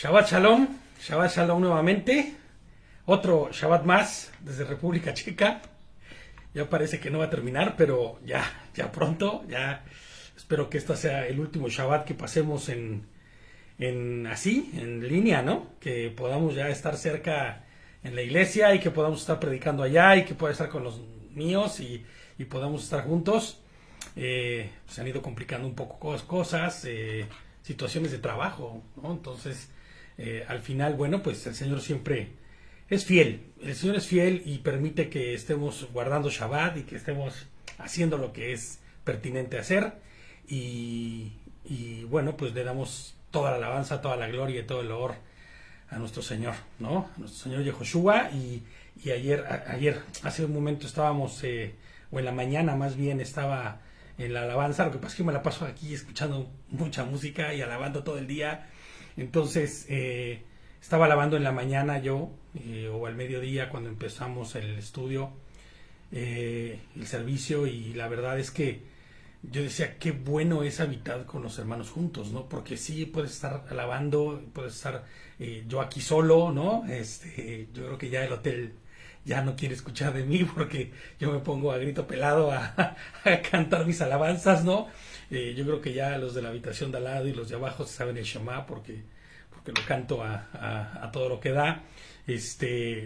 Shabbat Shalom nuevamente, otro Shabbat más desde República Checa. Ya parece que no va a terminar, pero ya pronto, ya espero que este sea el último Shabbat que pasemos en línea, ¿no? Que podamos ya estar cerca en la iglesia y que podamos estar predicando allá y que pueda estar con los míos y podamos estar juntos. Se han ido complicando un poco cosas, situaciones de trabajo, ¿no? Entonces, al final, bueno, pues el Señor siempre es fiel. El Señor es fiel y permite que estemos guardando Shabbat y que estemos haciendo lo que es pertinente hacer. Y bueno, pues le damos toda la alabanza, toda la gloria y todo el honor a nuestro Señor, ¿no? A nuestro Señor Yehoshua. Y ayer, hace un momento estábamos, o en la mañana más bien, estaba en la alabanza. Lo que pasa es que me la paso aquí escuchando mucha música y alabando todo el día. Entonces, estaba alabando en la mañana yo, o al mediodía cuando empezamos el estudio, el servicio, y la verdad es que yo decía, qué bueno es habitar con los hermanos juntos, ¿no? Porque sí, puedes estar alabando, puedes estar yo aquí solo, ¿no? Yo creo que ya el hotel ya no quiere escuchar de mí porque yo me pongo a grito pelado a cantar mis alabanzas, ¿no? Yo creo que ya los de la habitación de al lado y los de abajo se saben el Shema porque lo canto a todo lo que da.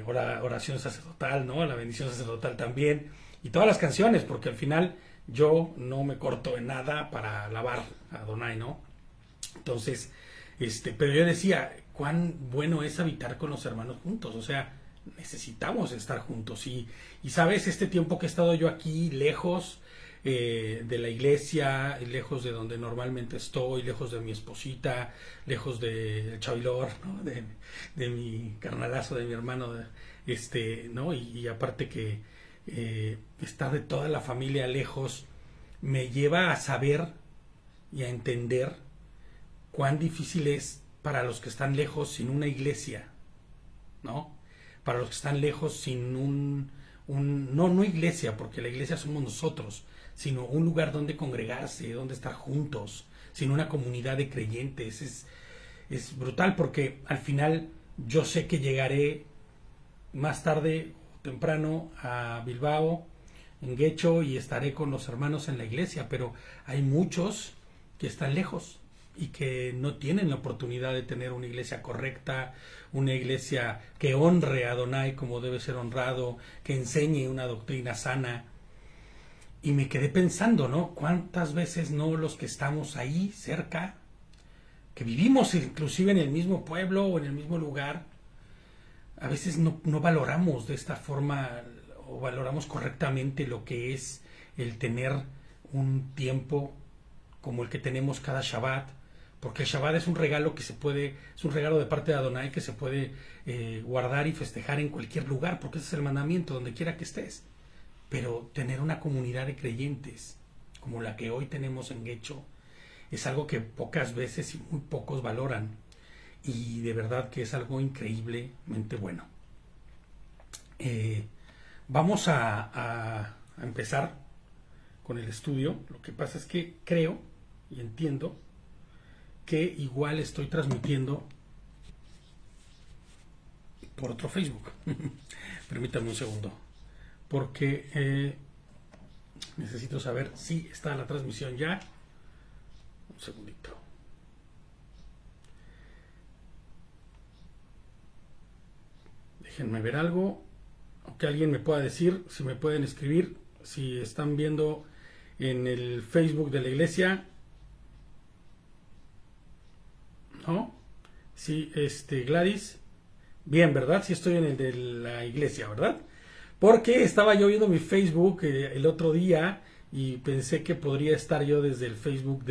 Oración sacerdotal, ¿no? La bendición sacerdotal también. Y todas las canciones, porque al final yo no me corto en nada para alabar a Adonai, ¿no? Entonces, pero yo decía, cuán bueno es habitar con los hermanos juntos, o sea, necesitamos estar juntos. Y sabes, este tiempo que he estado yo aquí lejos de la iglesia, lejos de donde normalmente estoy, lejos de mi esposita, lejos del Chavilor, ¿no? de mi carnalazo, de mi hermano, ¿no? Y aparte que estar de toda la familia lejos me lleva a saber y a entender cuán difícil es para los que están lejos sin una iglesia, ¿no? Para los que están lejos sin no iglesia, porque la iglesia somos nosotros, sino un lugar donde congregarse, donde estar juntos, sin una comunidad de creyentes. Es brutal, porque al final yo sé que llegaré más tarde o temprano a Bilbao, en Guecho, y estaré con los hermanos en la iglesia, pero hay muchos que están lejos y que no tienen la oportunidad de tener una iglesia correcta, una iglesia que honre a Adonai como debe ser honrado, que enseñe una doctrina sana. Y me quedé pensando, ¿no? ¿Cuántas veces no los que estamos ahí cerca, que vivimos inclusive en el mismo pueblo o en el mismo lugar, a veces no valoramos de esta forma o valoramos correctamente lo que es el tener un tiempo como el que tenemos cada Shabbat? Porque el Shabbat es un regalo es un regalo de parte de Adonai que se puede guardar y festejar en cualquier lugar, porque ese es el mandamiento, donde quiera que estés. Pero tener una comunidad de creyentes como la que hoy tenemos en Guecho es algo que pocas veces y muy pocos valoran, y de verdad que es algo increíblemente bueno. Vamos a empezar con el estudio. Lo que pasa es que creo y entiendo que igual estoy transmitiendo por otro Facebook. Permítame un segundo, porque necesito saber si está la transmisión ya. Un segundito. Déjenme ver algo, o que alguien me pueda decir, si me pueden escribir, si están viendo en el Facebook de la iglesia. ¿No? Sí, Gladys. Bien, ¿verdad? Sí estoy en el de la iglesia, ¿verdad? Porque estaba yo viendo mi Facebook el otro día y pensé que podría estar yo desde el Facebook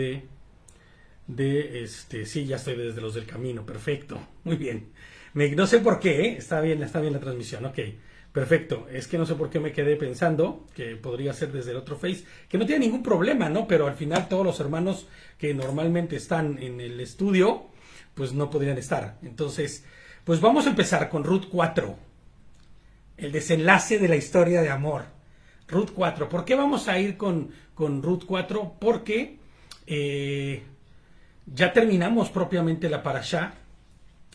sí, ya estoy desde los del camino. Perfecto, muy bien. No sé por qué, está bien la transmisión, ok. Perfecto, es que no sé por qué me quedé pensando que podría ser desde el otro Face, que no tiene ningún problema, ¿no? Pero al final todos los hermanos que normalmente están en el estudio, pues no podrían estar. Entonces, pues vamos a empezar con Ruth 4, el desenlace de la historia de amor. Ruth 4, ¿por qué vamos a ir con Ruth 4? Porque ya terminamos propiamente la parashá,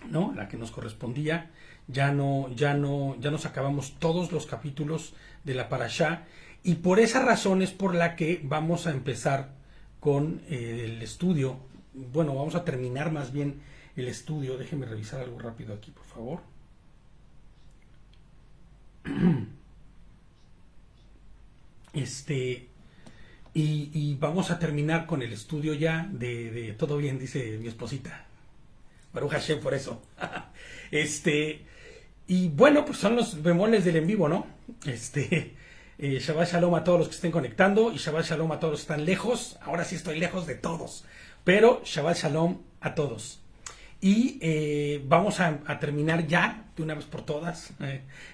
¿no? La que nos correspondía. Ya nos acabamos todos los capítulos de la Parashá, y por esa razón es por la que vamos a empezar con el estudio. Bueno, vamos a terminar más bien el estudio. Déjenme revisar algo rápido aquí, por favor. Y vamos a terminar con el estudio ya de todo bien, dice mi esposita. Baruch Hashem por eso. Y bueno, pues son los bemoles del en vivo, ¿no? Shabbat Shalom a todos los que estén conectando, y Shabbat Shalom a todos los que están lejos. Ahora sí estoy lejos de todos, pero Shabbat Shalom a todos. Y vamos a terminar ya, de una vez por todas,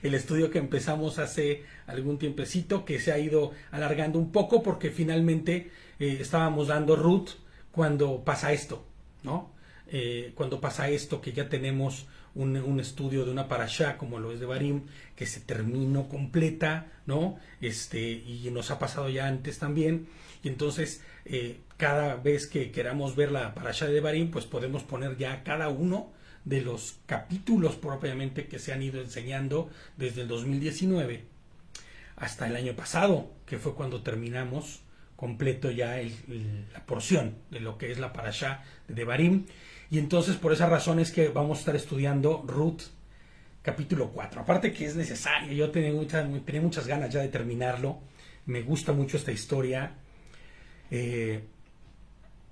el estudio que empezamos hace algún tiempecito, que se ha ido alargando un poco, porque finalmente estábamos dando Ruth cuando pasa esto, ¿no? Cuando pasa esto, que ya tenemos un estudio de una parashá como lo es de Devarim, que se terminó completa, ¿no? Y nos ha pasado ya antes también, y entonces cada vez que queramos ver la parashá de Devarim, pues podemos poner ya cada uno de los capítulos propiamente que se han ido enseñando desde el 2019 hasta el año pasado, que fue cuando terminamos completo ya la porción de lo que es la parashá de Devarim. Y entonces por esa razón es que vamos a estar estudiando Ruth capítulo 4. Aparte que es necesario, yo tenía muchas ganas ya de terminarlo. Me gusta mucho esta historia.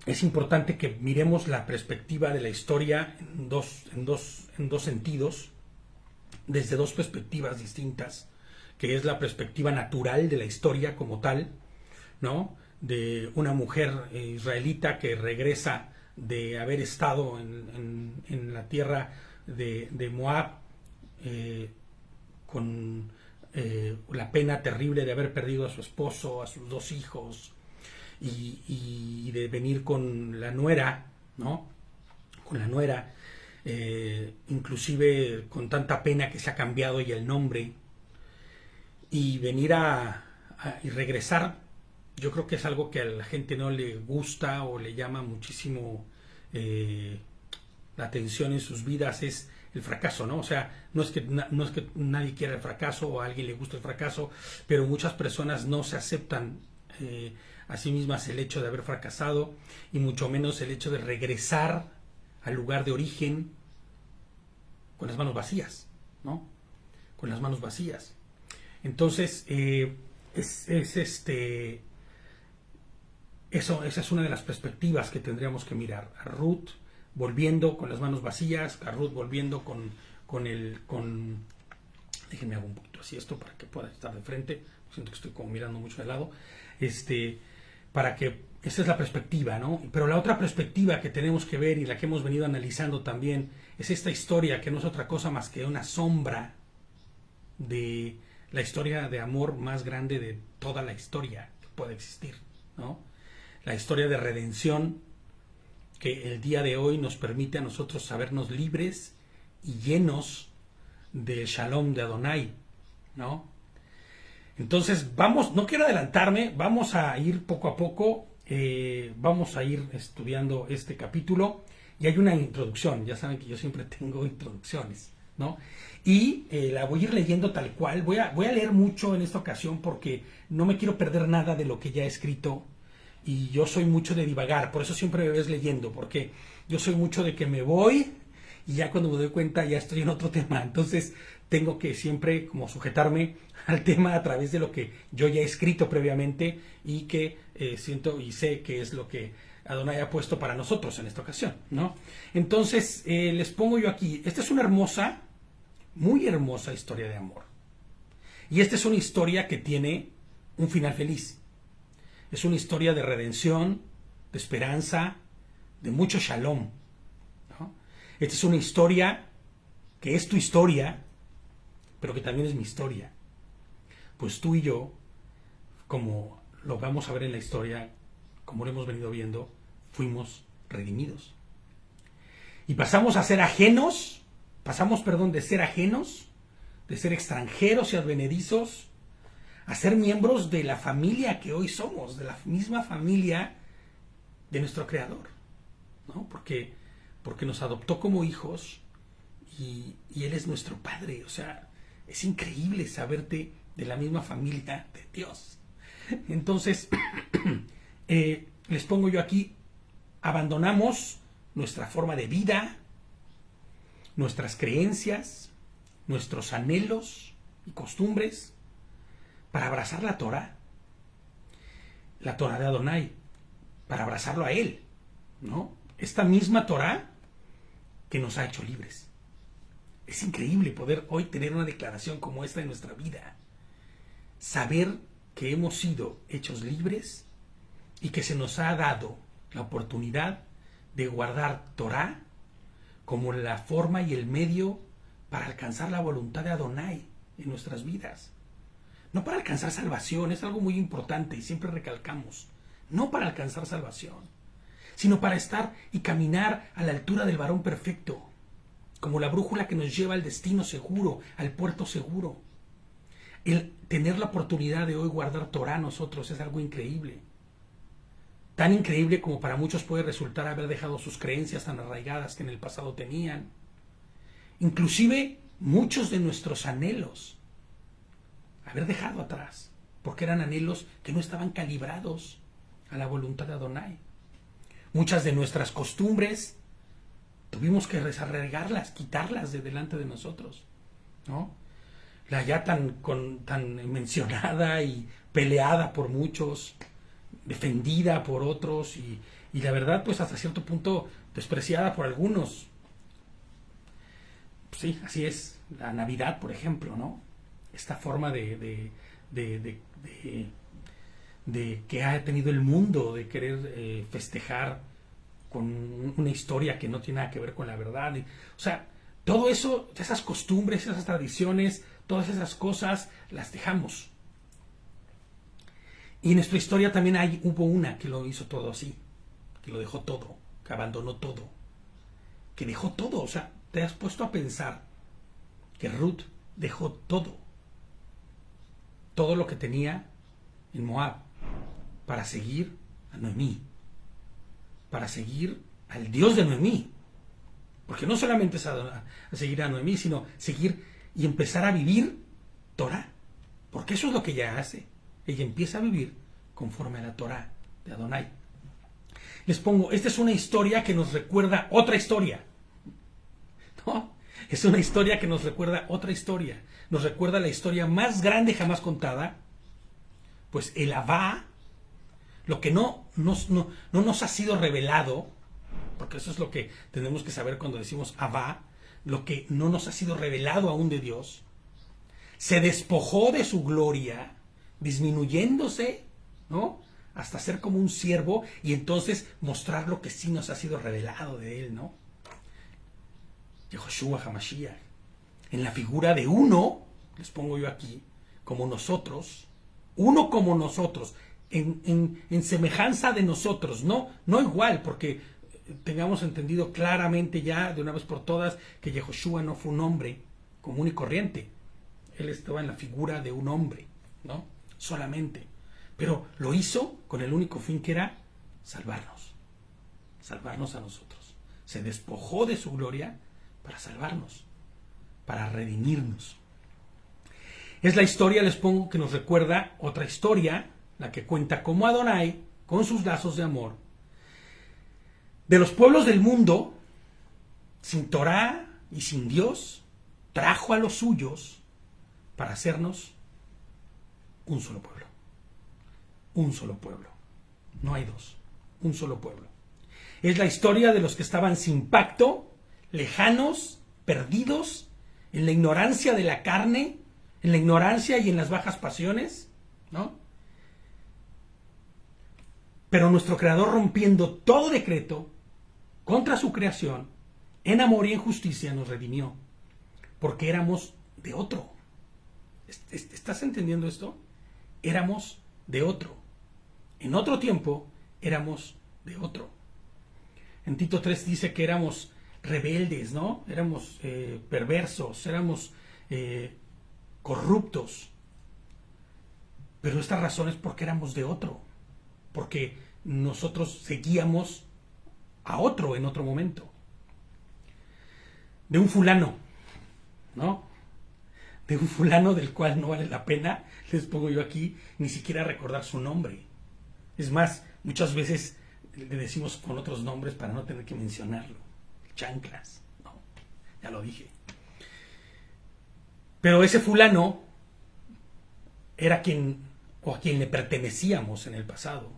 Es importante que miremos la perspectiva de la historia en dos sentidos, desde dos perspectivas distintas, que es la perspectiva natural de la historia como tal, ¿no? De una mujer israelita que regresa de haber estado en la tierra de Moab, con la pena terrible de haber perdido a su esposo, a sus 2 hijos, y de venir con la nuera, ¿no? Con la nuera, inclusive con tanta pena que se ha cambiado y el nombre, y venir y regresar. Yo creo que es algo que a la gente no le gusta o le llama muchísimo la atención en sus vidas, es el fracaso, ¿no? O sea, no es que nadie quiera el fracaso o a alguien le gusta el fracaso, pero muchas personas no se aceptan a sí mismas el hecho de haber fracasado, y mucho menos el hecho de regresar al lugar de origen con las manos vacías, ¿no? Con las manos vacías. Entonces, esa es una de las perspectivas que tendríamos que mirar. A Ruth volviendo con las manos vacías, a Ruth volviendo déjenme hago un poquito así esto para que pueda estar de frente. Siento que estoy como mirando mucho de lado. Para que esa es la perspectiva, ¿no? Pero la otra perspectiva que tenemos que ver, y la que hemos venido analizando también, es esta historia que no es otra cosa más que una sombra de la historia de amor más grande de toda la historia que puede existir, ¿no? La historia de redención que el día de hoy nos permite a nosotros sabernos libres y llenos del Shalom de Adonai, ¿no? Entonces no quiero adelantarme, vamos a ir poco a poco, vamos a ir estudiando este capítulo, y hay una introducción. Ya saben que yo siempre tengo introducciones, ¿no? Y la voy a ir leyendo tal cual. Voy a leer mucho en esta ocasión porque no me quiero perder nada de lo que ya he escrito, y yo soy mucho de divagar, por eso siempre me ves leyendo, porque yo soy mucho de que me voy y ya cuando me doy cuenta ya estoy en otro tema. Entonces tengo que siempre como sujetarme al tema a través de lo que yo ya he escrito previamente, y que siento y sé que es lo que Adonai ha puesto para nosotros en esta ocasión, ¿no? Entonces les pongo yo aquí, esta es una hermosa, muy hermosa historia de amor, y esta es una historia que tiene un final feliz. Es una historia de redención, de esperanza, de mucho shalom, ¿no? Esta es una historia que es tu historia, pero que también es mi historia. Pues tú y yo, como lo vamos a ver en la historia, como lo hemos venido viendo, fuimos redimidos. Y pasamos a ser ajenos, de ser ajenos, de ser extranjeros y advenedizos, a ser miembros de la familia que hoy somos, de la misma familia de nuestro Creador, ¿no? Porque nos adoptó como hijos, y Él es nuestro Padre. O sea, es increíble saberte de la misma familia de Dios. Entonces, les pongo yo aquí, abandonamos nuestra forma de vida, nuestras creencias, nuestros anhelos y costumbres para abrazar la Torah de Adonai, para abrazarlo a Él, ¿no? Esta misma Torah que nos ha hecho libres. Es increíble poder hoy tener una declaración como esta en nuestra vida. Saber que hemos sido hechos libres y que se nos ha dado la oportunidad de guardar Torah como la forma y el medio para alcanzar la voluntad de Adonai en nuestras vidas. No para alcanzar salvación, es algo muy importante y siempre recalcamos. No para alcanzar salvación, sino para estar y caminar a la altura del varón perfecto, como la brújula que nos lleva al destino seguro, al puerto seguro. El tener la oportunidad de hoy guardar Torah a nosotros es algo increíble. Tan increíble como para muchos puede resultar haber dejado sus creencias tan arraigadas que en el pasado tenían. Inclusive muchos de nuestros anhelos, haber dejado atrás, porque eran anhelos que no estaban calibrados a la voluntad de Adonai. Muchas de nuestras costumbres tuvimos que desarraigarlas, quitarlas de delante de nosotros, ¿no? La ya tan mencionada y peleada por muchos, defendida por otros y la verdad, pues hasta cierto punto despreciada por algunos. Sí, así es. La Navidad, por ejemplo, ¿no? Esta forma de que ha tenido el mundo de querer festejar con una historia que no tiene nada que ver con la verdad. O sea, todo eso, esas costumbres, esas tradiciones, todas esas cosas las dejamos. Y en nuestra historia también hubo una que lo hizo todo así, que lo dejó todo, que abandonó todo, que dejó todo. O sea, te has puesto a pensar que Ruth dejó todo lo que tenía en Moab, para seguir a Noemí, para seguir al Dios de Noemí. Porque no solamente es a seguir a Noemí, sino seguir y empezar a vivir Torah. Porque eso es lo que ella hace. Ella empieza a vivir conforme a la Torah de Adonai. Les pongo, esta es una historia que nos recuerda otra historia. ¿No? Es una historia que nos recuerda otra historia. Nos recuerda la historia más grande jamás contada. Pues el Abba, lo que no nos ha sido revelado, porque eso es lo que tenemos que saber cuando decimos Abba, lo que no nos ha sido revelado aún de Dios, se despojó de su gloria, disminuyéndose, ¿no? Hasta ser como un siervo y entonces mostrar lo que sí nos ha sido revelado de él, ¿no? Yehoshua HaMashiach, en la figura de uno, les pongo yo aquí, como nosotros, uno como nosotros, en semejanza de nosotros, no igual, porque tengamos entendido claramente ya de una vez por todas que Yehoshua no fue un hombre común y corriente. Él estaba en la figura de un hombre, ¿no? Solamente. Pero lo hizo con el único fin que era salvarnos a nosotros. Se despojó de su gloria para salvarnos, para redimirnos. Es la historia, les pongo, que nos recuerda otra historia, la que cuenta cómo Adonai, con sus lazos de amor, de los pueblos del mundo, sin Torah y sin Dios, trajo a los suyos para hacernos un solo pueblo. Un solo pueblo. No hay dos. Un solo pueblo. Es la historia de los que estaban sin pacto, lejanos, perdidos, en la ignorancia de la carne, en la ignorancia y en las bajas pasiones, ¿no? Pero nuestro Creador, rompiendo todo decreto contra su creación, en amor y en justicia nos redimió, porque éramos de otro. ¿Estás entendiendo esto? Éramos de otro. En otro tiempo éramos de otro. En Tito 3 dice que éramos rebeldes, ¿no? Éramos perversos, éramos corruptos. Pero esta razón es porque éramos de otro. Porque nosotros seguíamos a otro en otro momento. De un fulano ¿no? De un fulano del cual no vale la pena, les pongo yo aquí, ni siquiera recordar su nombre. Es más, muchas veces le decimos con otros nombres para no tener que mencionarlo. Chanclas, no, ya lo dije. Pero ese fulano era quien o a quien le pertenecíamos en el pasado.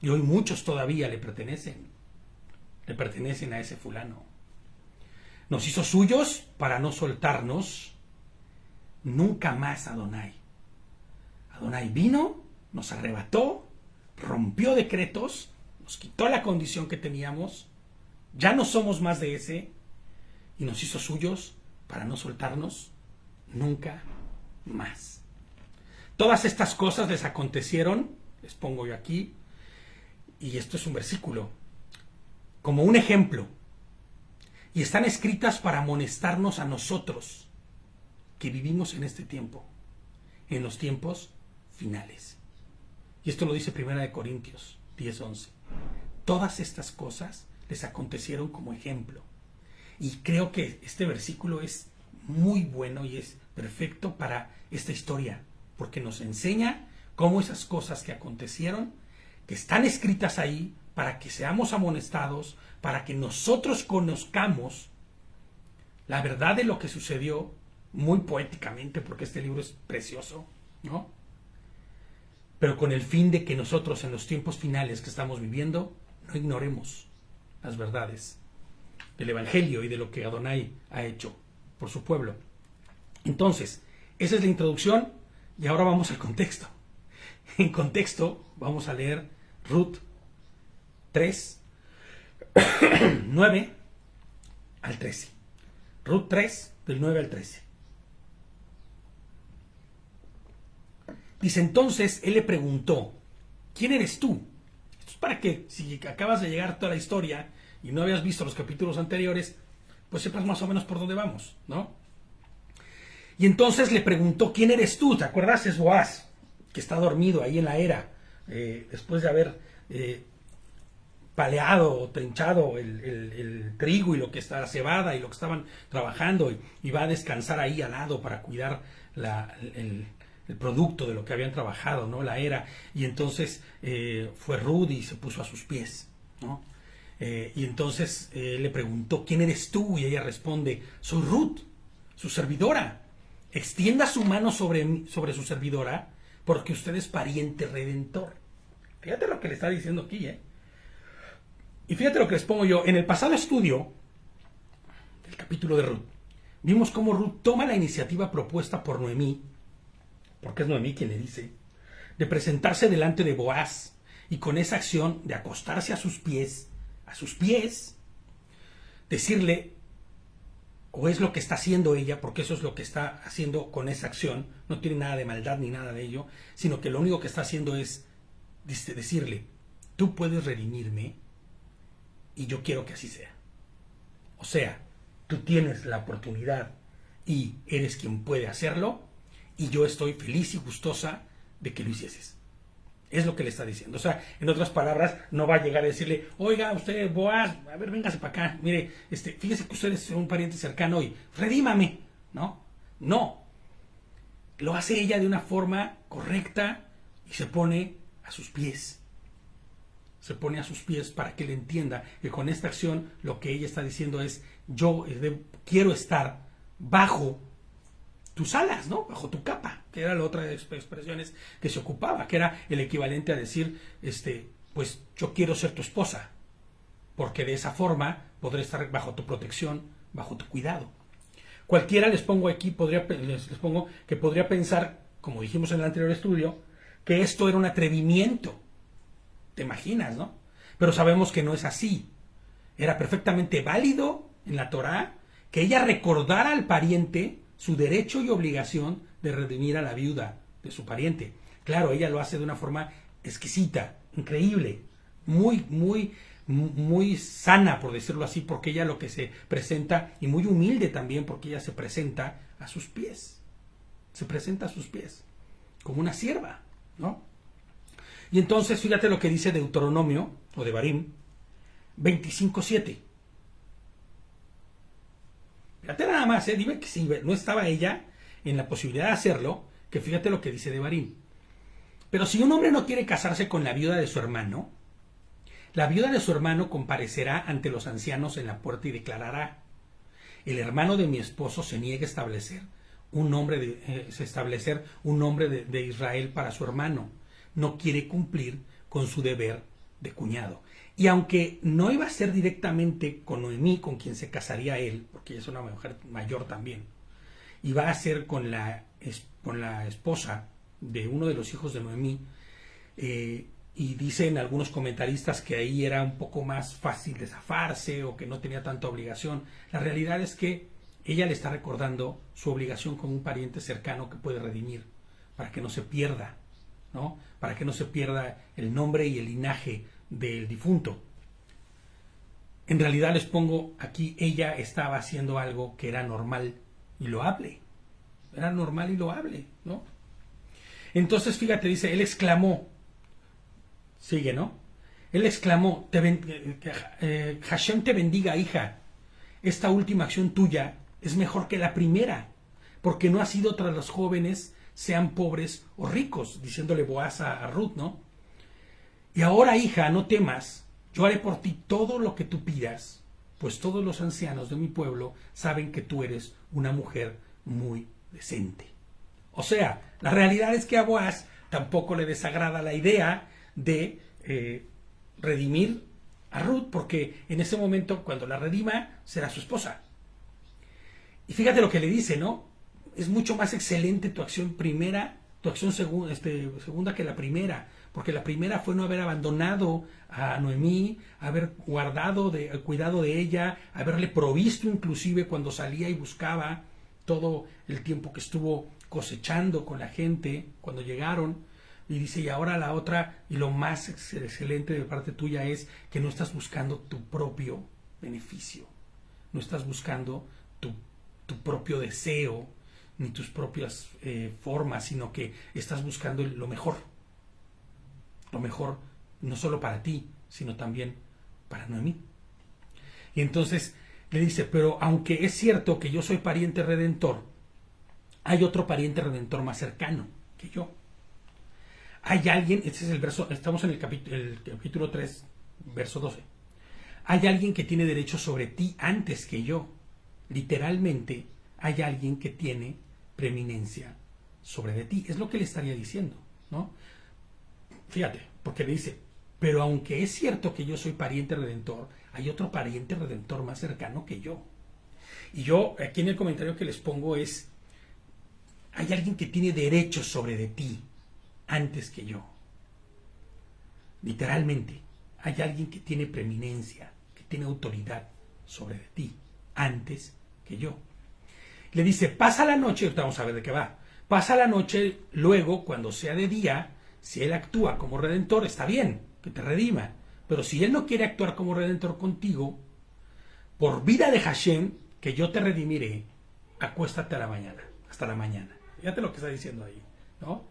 Y hoy muchos todavía le pertenecen a ese fulano. Nos hizo suyos para no soltarnos nunca más a Adonai. Adonai vino, nos arrebató, rompió decretos, nos quitó la condición que teníamos, ya no somos más de ese, y nos hizo suyos para no soltarnos nunca más. Todas estas cosas les acontecieron, les pongo yo aquí, y esto es un versículo, como un ejemplo, y están escritas para amonestarnos a nosotros, que vivimos en este tiempo, en los tiempos finales. Y esto lo dice 1 Corintios 10:11. Todas estas cosas les acontecieron como ejemplo. Y creo que este versículo es muy bueno y es perfecto para esta historia, porque nos enseña cómo esas cosas que acontecieron, que están escritas ahí, para que seamos amonestados, para que nosotros conozcamos la verdad de lo que sucedió, muy poéticamente, porque este libro es precioso, ¿no? Pero con el fin de que nosotros en los tiempos finales que estamos viviendo no ignoremos las verdades del Evangelio y de lo que Adonai ha hecho por su pueblo. Entonces, esa es la introducción y ahora vamos al contexto. En contexto vamos a leer Ruth 3, 9 al 13. Ruth 3, del 9 al 13. Dice, entonces él le preguntó, ¿quién eres tú? Esto es para que si acabas de llegar a toda la historia y no habías visto los capítulos anteriores, pues sepas más o menos por dónde vamos, ¿no? Y entonces le preguntó, ¿quién eres tú? ¿Te acuerdas? Es Boaz, que está dormido ahí en la era, después de haber paleado o trinchado el trigo y lo que está la cebada y lo que estaban trabajando, y va a descansar ahí al lado para cuidar el producto de lo que habían trabajado, ¿no? La era. Y entonces fue Ruth y se puso a sus pies, ¿no? Y entonces le preguntó, ¿quién eres tú? Y ella responde, soy Ruth, su servidora. Extienda su mano sobre su servidora, porque usted es pariente redentor. Fíjate lo que le está diciendo aquí, ¿eh? Y fíjate lo que les pongo yo. En el pasado estudio del capítulo de Ruth, vimos cómo Ruth toma la iniciativa propuesta por Noemí, porque es Noemí quien le dice, de presentarse delante de Boaz, y con esa acción de acostarse a sus pies, decirle, o es lo que está haciendo ella, porque eso es lo que está haciendo con esa acción, no tiene nada de maldad ni nada de ello, sino que lo único que está haciendo es decirle, tú puedes redimirme y yo quiero que así sea. O sea, tú tienes la oportunidad y eres quien puede hacerlo, y yo estoy feliz y gustosa de que lo hicieses. Es lo que le está diciendo. O sea, en otras palabras, no va a llegar a decirle, oiga, usted, Boaz, a ver, véngase para acá. Mire, fíjese que usted es un pariente cercano y redímame. ¿No? No. Lo hace ella de una forma correcta y se pone a sus pies. Se pone a sus pies para que él entienda que con esta acción lo que ella está diciendo es, yo quiero estar bajo tus alas, ¿no? Bajo tu capa, que era la otra de las expresiones que se ocupaba, que era el equivalente a decir, pues yo quiero ser tu esposa, porque de esa forma podré estar bajo tu protección, bajo tu cuidado. Cualquiera, les pongo aquí, les pongo que podría pensar, como dijimos en el anterior estudio, que esto era un atrevimiento. ¿Te imaginas, no? Pero sabemos que no es así. Era perfectamente válido en la Torá que ella recordara al pariente su derecho y obligación de redimir a la viuda de su pariente. Claro, ella lo hace de una forma exquisita, increíble, muy sana, por decirlo así, porque ella lo que se presenta, y muy humilde también, porque ella se presenta a sus pies. Se presenta a sus pies, como una sierva, ¿no? Y entonces, fíjate lo que dice Deuteronomio, o Devarim, 25:7. Fíjate nada más, dime que si no estaba ella en la posibilidad de hacerlo, que fíjate lo que dice Devarim. Pero si un hombre no quiere casarse con la viuda de su hermano, la viuda de su hermano comparecerá ante los ancianos en la puerta y declarará: el hermano de mi esposo se niega a establecer un nombre de Israel para su hermano. No quiere cumplir con su deber de cuñado. Y aunque no iba a ser directamente con Noemí con quien se casaría él, porque ella es una mujer mayor también, iba a ser con la esposa de uno de los hijos de Noemí, y dicen algunos comentaristas que ahí era un poco más fácil de zafarse o que no tenía tanta obligación. La realidad es que ella le está recordando su obligación como un pariente cercano que puede redimir, para que no se pierda, ¿no? Para que no se pierda el nombre y el linaje del difunto. En realidad les pongo aquí, ella estaba haciendo algo que era normal y loable. Era normal y loable, ¿no? Entonces, fíjate, dice, él exclamó, sigue, ¿no? Él exclamó: Hashem te bendiga, hija. Esta última acción tuya es mejor que la primera, porque no has ido tras los jóvenes, sean pobres o ricos, diciéndole Boaz a Ruth, ¿no? Y ahora, hija, no temas, yo haré por ti todo lo que tú pidas, pues todos los ancianos de mi pueblo saben que tú eres una mujer muy decente. O sea, la realidad es que a Boaz tampoco le desagrada la idea de redimir a Ruth, porque en ese momento, cuando la redima, será su esposa. Y fíjate lo que le dice, ¿no? Es mucho más excelente tu acción primera, tu acción segunda que la primera, porque la primera fue no haber abandonado a Noemí, haber cuidado de ella, haberle provisto inclusive cuando salía y buscaba, todo el tiempo que estuvo cosechando con la gente cuando llegaron. Y dice, y ahora la otra, y lo más excelente de parte tuya es que no estás buscando tu propio beneficio, no estás buscando tu propio deseo, ni tus propias formas, sino que estás buscando lo mejor no solo para ti, sino también para Noemí. Y entonces le dice, pero aunque es cierto que yo soy pariente redentor, hay otro pariente redentor más cercano que yo. Hay alguien, este es el verso, estamos en el capítulo 3, verso 12. Hay alguien que tiene derecho sobre ti antes que yo. Literalmente, hay alguien que tiene preeminencia sobre de ti. Es lo que le estaría diciendo, ¿no? Fíjate, porque le dice, pero aunque es cierto que yo soy pariente redentor, hay otro pariente redentor más cercano que yo. Y yo, aquí en el comentario que les pongo es, hay alguien que tiene derecho sobre de ti antes que yo. Literalmente, hay alguien que tiene preeminencia, que tiene autoridad sobre de ti antes que yo. Le dice, pasa la noche, ahorita vamos a ver de qué va, pasa la noche, luego cuando sea de día, si él actúa como redentor, está bien, que te redima, pero si él no quiere actuar como redentor contigo, por vida de Hashem, que yo te redimiré, acuéstate a la mañana, hasta la mañana. Fíjate lo que está diciendo ahí, ¿no?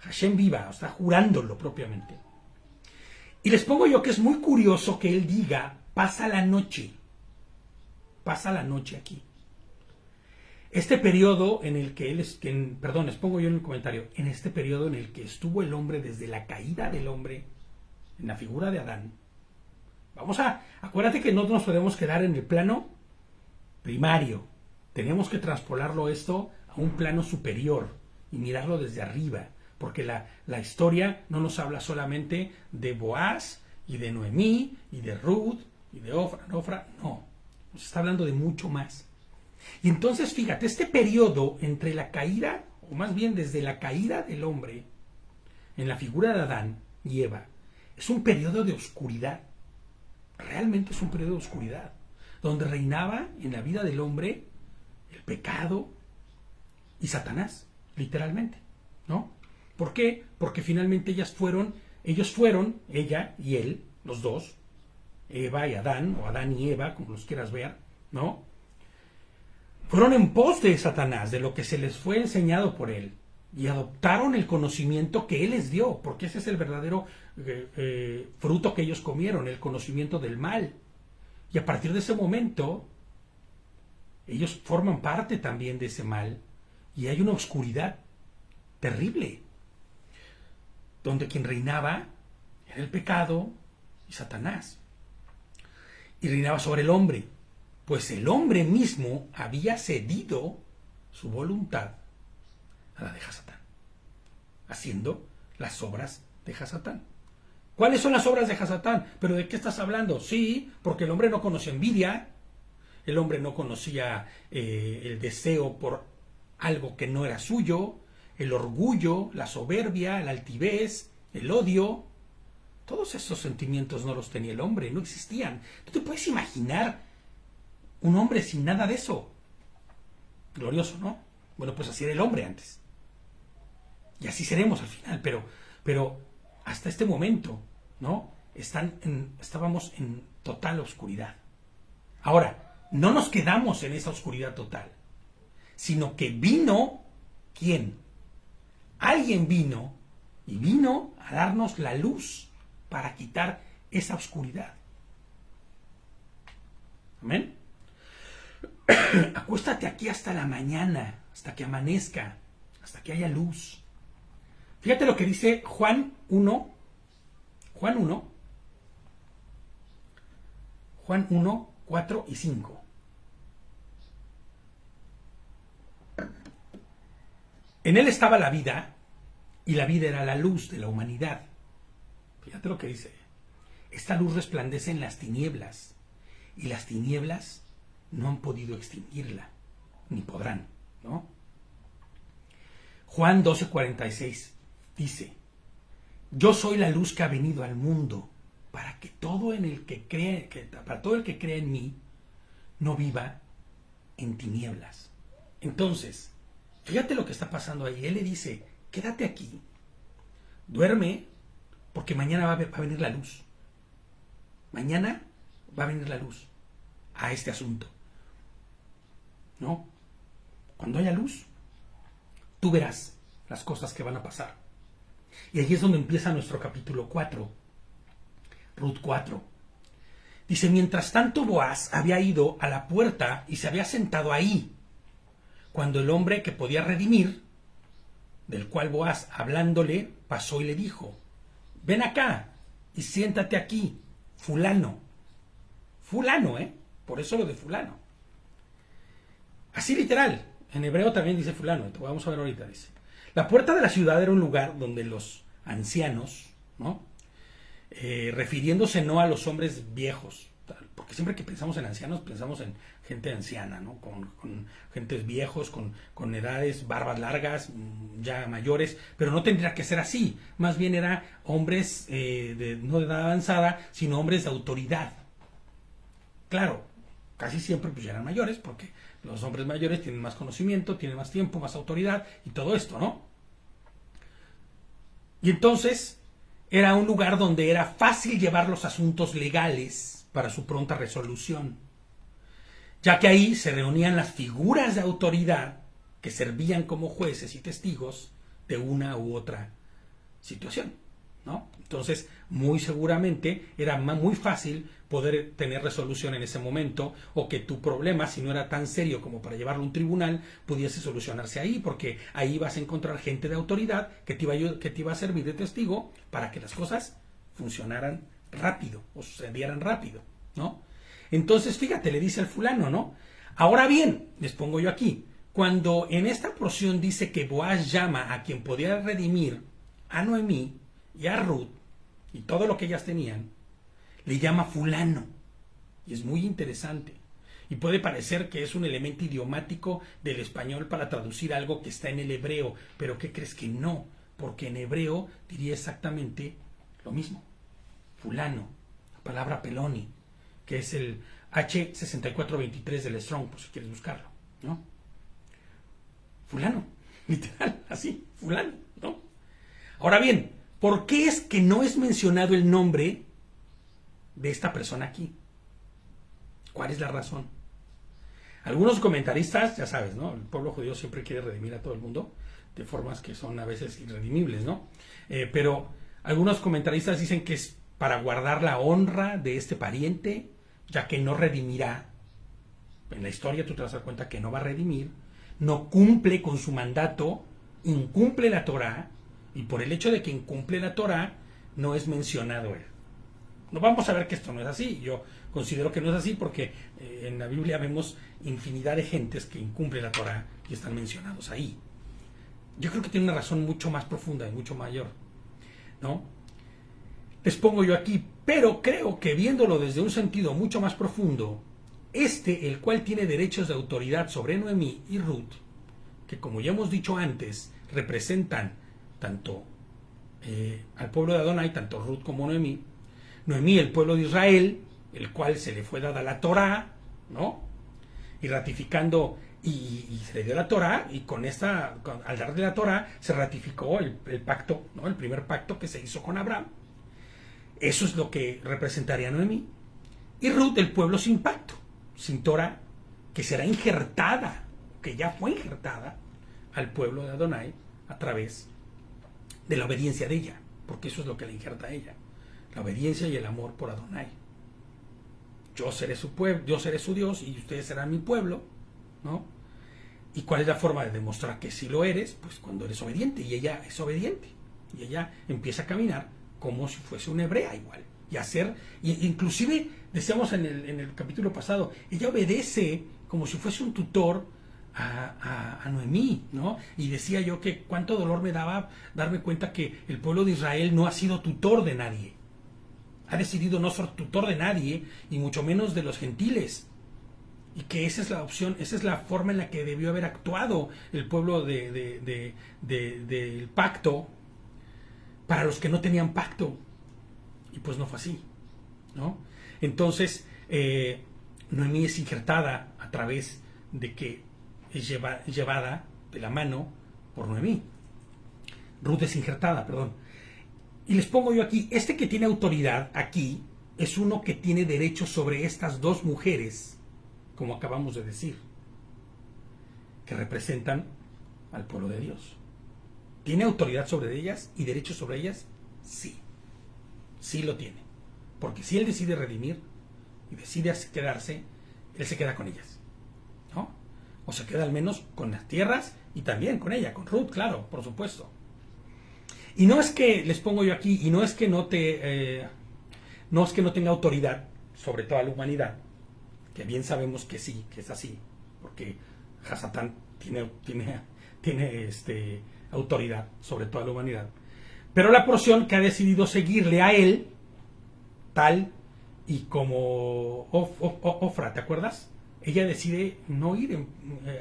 Hashem viva, está jurándolo propiamente. Y les pongo yo que es muy curioso que él diga, pasa la noche aquí. Este periodo en el que les pongo yo en el comentario, en este periodo en el que estuvo el hombre desde la caída del hombre, en la figura de Adán, acuérdate que no nos podemos quedar en el plano primario, tenemos que traspolarlo esto a un plano superior y mirarlo desde arriba, porque la historia no nos habla solamente de Boaz y de Noemí y de Ruth y de Ofra, no, nos está hablando de mucho más. Y entonces fíjate, este periodo entre la caída, o más bien desde la caída del hombre en la figura de Adán y Eva, es un periodo de oscuridad. Realmente es un periodo de oscuridad, donde reinaba en la vida del hombre el pecado y Satanás, literalmente, ¿no? ¿Por qué? Porque finalmente ellos fueron, ella y él, los dos, Eva y Adán, o Adán y Eva, como los quieras ver, ¿no? Fueron en pos de Satanás, de lo que se les fue enseñado por él, y adoptaron el conocimiento que él les dio, porque ese es el verdadero fruto que ellos comieron, el conocimiento del mal. Y a partir de ese momento, ellos forman parte también de ese mal y hay una oscuridad terrible, donde quien reinaba era el pecado y Satanás. Y reinaba sobre el hombre, pues el hombre mismo había cedido su voluntad a la de Hasatán, haciendo las obras de Hasatán. ¿Cuáles son las obras de Hasatán? ¿Pero de qué estás hablando? Sí, porque el hombre no conocía envidia, el hombre no conocía el deseo por algo que no era suyo, el orgullo, la soberbia, la altivez, el odio. Todos esos sentimientos no los tenía el hombre, no existían. ¿Tú te puedes imaginar un hombre sin nada de eso? Glorioso, ¿no? Bueno, pues así era el hombre antes. Y así seremos al final, pero hasta este momento, ¿no? Estábamos en total oscuridad. Ahora, no nos quedamos en esa oscuridad total, sino que vino, ¿quién? Alguien vino y vino a darnos la luz para quitar esa oscuridad. Amén. Acuéstate aquí hasta la mañana, hasta que amanezca, hasta que haya luz. Fíjate lo que dice Juan 1, 4 y 5. En él estaba la vida, y la vida era la luz de la humanidad. Fíjate lo que dice. Esta luz resplandece en las tinieblas, y las tinieblas no han podido extinguirla, ni podrán, ¿no? Juan 12:46 dice: yo soy la luz que ha venido al mundo, para que todo el que cree en mí no viva en tinieblas. Entonces, fíjate lo que está pasando ahí. Él le dice: quédate aquí, duerme, porque mañana va a venir la luz. Mañana va a venir la luz a este asunto, ¿no? Cuando haya luz, tú verás las cosas que van a pasar. Y allí es donde empieza nuestro capítulo 4, Ruth 4. Dice: mientras tanto Boaz había ido a la puerta y se había sentado ahí, cuando el hombre que podía redimir, del cual Boaz hablándole, pasó y le dijo: ven acá y siéntate aquí, fulano. Fulano, por eso lo de fulano. Así literal, en hebreo también dice fulano, vamos a ver ahorita, dice. La puerta de la ciudad era un lugar donde los ancianos, ¿no? Refiriéndose no a los hombres viejos, porque siempre que pensamos en ancianos pensamos en gente anciana, ¿no? Con gentes viejos, con edades, barbas largas, ya mayores, pero no tendría que ser así. Más bien era hombres no de edad avanzada, sino hombres de autoridad. Claro, casi siempre pues ya eran mayores, porque los hombres mayores tienen más conocimiento, tienen más tiempo, más autoridad y todo esto, ¿no? Y entonces era un lugar donde era fácil llevar los asuntos legales para su pronta resolución, ya que ahí se reunían las figuras de autoridad que servían como jueces y testigos de una u otra situación, ¿no? Entonces, muy seguramente era muy fácil poder tener resolución en ese momento, o que tu problema, si no era tan serio como para llevarlo a un tribunal, pudiese solucionarse ahí, porque ahí vas a encontrar gente de autoridad que te iba a servir de testigo para que las cosas funcionaran rápido o sucedieran rápido, ¿no? Entonces, fíjate, le dice al fulano, ¿no? Ahora bien, les pongo yo aquí, cuando en esta porción dice que Boaz llama a quien podía redimir a Noemí y a Ruth y todo lo que ellas tenían, le llama fulano, y es muy interesante, y puede parecer que es un elemento idiomático del español para traducir algo que está en el hebreo, pero ¿qué crees que no? Porque en hebreo diría exactamente lo mismo, fulano, la palabra peloni, que es el H6423 del Strong, por si quieres buscarlo, ¿no? Fulano, literal, así, fulano, ¿no? Ahora bien, ¿por qué es que no es mencionado el nombre de esta persona aquí? ¿Cuál es la razón? Algunos comentaristas, ya sabes, ¿no? El pueblo judío siempre quiere redimir a todo el mundo de formas que son a veces irredimibles, ¿no? Pero algunos comentaristas dicen que es para guardar la honra de este pariente, ya que no redimirá en la historia tú te vas a dar cuenta que no va a redimir, no cumple con su mandato, incumple la Torá, y por el hecho de que incumple la Torá, no es mencionado él. No vamos a ver que esto no es así. Yo considero que no es así porque en la Biblia vemos infinidad de gentes que incumplen la Torá y están mencionados ahí. Yo creo que tiene una razón mucho más profunda y mucho mayor, ¿no? Les pongo yo aquí, pero creo que viéndolo desde un sentido mucho más profundo, el cual tiene derechos de autoridad sobre Noemí y Ruth, que como ya hemos dicho antes, representan tanto al pueblo de Adonai, tanto Ruth como Noemí, el pueblo de Israel, el cual se le fue dada la Torá, ¿no? Y ratificando, y se le dio la Torá, y al darle la Torá, se ratificó el pacto, ¿no? El primer pacto que se hizo con Abraham. Eso es lo que representaría Noemí. Y Ruth, el pueblo sin pacto, sin Torá, que será injertada, que ya fue injertada al pueblo de Adonai a través de la obediencia de ella, porque eso es lo que le injerta a ella. La obediencia y el amor por Adonai. Yo seré su pueblo, yo seré su Dios y ustedes serán mi pueblo, ¿no? ¿Y cuál es la forma de demostrar que sí lo eres? Pues cuando eres obediente, y ella es obediente, y ella empieza a caminar como si fuese una hebrea igual, y hacer, inclusive decíamos en el capítulo pasado, ella obedece como si fuese un tutor a Noemí, ¿no? Y decía yo que cuánto dolor me daba darme cuenta que el pueblo de Israel no ha sido tutor de nadie. Ha decidido no ser tutor de nadie, y mucho menos de los gentiles. Y que esa es la opción, esa es la forma en la que debió haber actuado el pueblo del pacto para los que no tenían pacto. Y pues no fue así, ¿no? Entonces, Noemí es injertada a través de que es llevada de la mano por Noemí. Ruth es injertada, perdón. Y les pongo yo aquí, que tiene autoridad aquí es uno que tiene derechos sobre estas dos mujeres, como acabamos de decir, que representan al pueblo de Dios. ¿Tiene autoridad sobre ellas y derechos sobre ellas? Sí, sí lo tiene. Porque si él decide redimir y decide quedarse, él se queda con ellas, ¿no? O se queda al menos con las tierras y también con ella, con Ruth, claro, por supuesto. Y no es que, les pongo yo aquí, y no es que no tenga autoridad sobre toda la humanidad, que bien sabemos que sí, que es así, porque Hasatán tiene autoridad sobre toda la humanidad. Pero la porción que ha decidido seguirle a él, tal y como Ofra, ¿te acuerdas? Ella decide no ir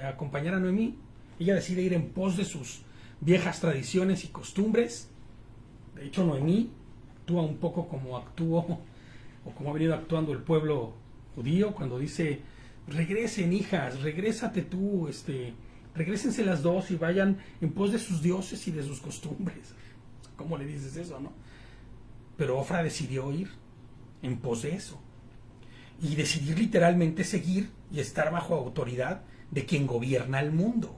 a acompañar a Noemí, ella decide ir en pos de sus viejas tradiciones y costumbres. De hecho, Noemí actúa un poco como actuó o como ha venido actuando el pueblo judío cuando dice: regresen, hijas, regrésate tú, regrésense las dos y vayan en pos de sus dioses y de sus costumbres. ¿Cómo le dices eso, no? Pero Ofra decidió ir en pos de eso y decidir literalmente seguir y estar bajo autoridad de quien gobierna el mundo,